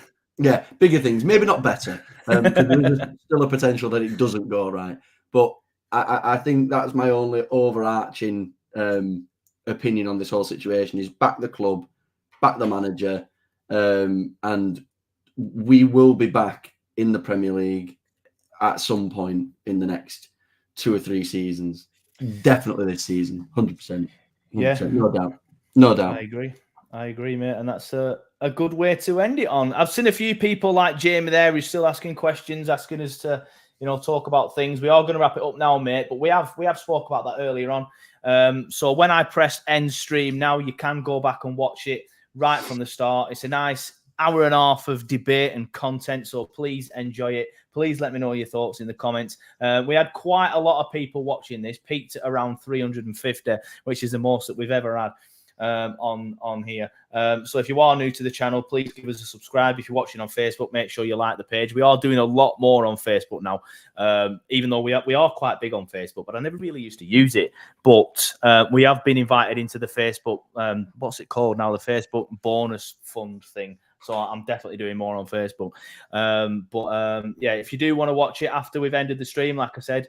Bigger things, maybe not better. There's still a potential that it doesn't go right. But I think that's my only overarching opinion on this whole situation: is back the club, back the manager, and we will be back in the Premier League at some point in the next 2 or 3 seasons. Definitely this season, 100%. Yeah, no doubt. I agree, mate, and that's a good way to end it on. I've seen a few people like Jamie there who's still asking questions, asking us to, you know, talk about things. We are going to wrap it up now, mate, but we have spoke about that earlier on. So when I press end stream now, you can go back and watch it right from the start. It's a nice hour and a half of debate and content, so please enjoy it. Please let me know your thoughts in the comments. We had quite a lot of people watching this, peaked at around 350, which is the most that we've ever had on here. So if you are new to the channel, please give us a subscribe. If you're watching on Facebook, make sure you like the page. We are doing a lot more on Facebook now, even though we are quite big on Facebook, but I never really used to use it. But we have been invited into the Facebook, what's it called now? The Facebook bonus fund thing. So I'm definitely doing more on Facebook. Yeah, if you do want to watch it after we've ended the stream, like I said,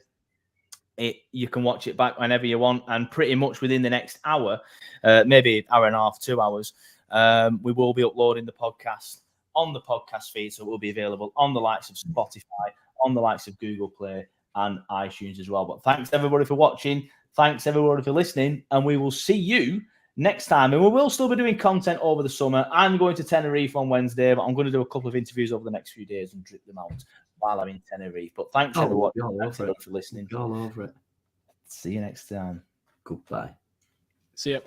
you can watch it back whenever you want, and pretty much within the next hour, maybe hour and a half, 2 hours, we will be uploading the podcast on the podcast feed, so it will be available on the likes of Spotify, on the likes of Google Play and iTunes as well. But thanks everybody for watching, thanks everybody for listening, and we will see you next time. And we will still be doing content over the summer. I'm going to Tenerife on Wednesday, but I'm going to do a couple of interviews over the next few days and drip them out while I'm in Tenerife. But thanks everyone for listening. All over it. See you next time. Goodbye. See ya.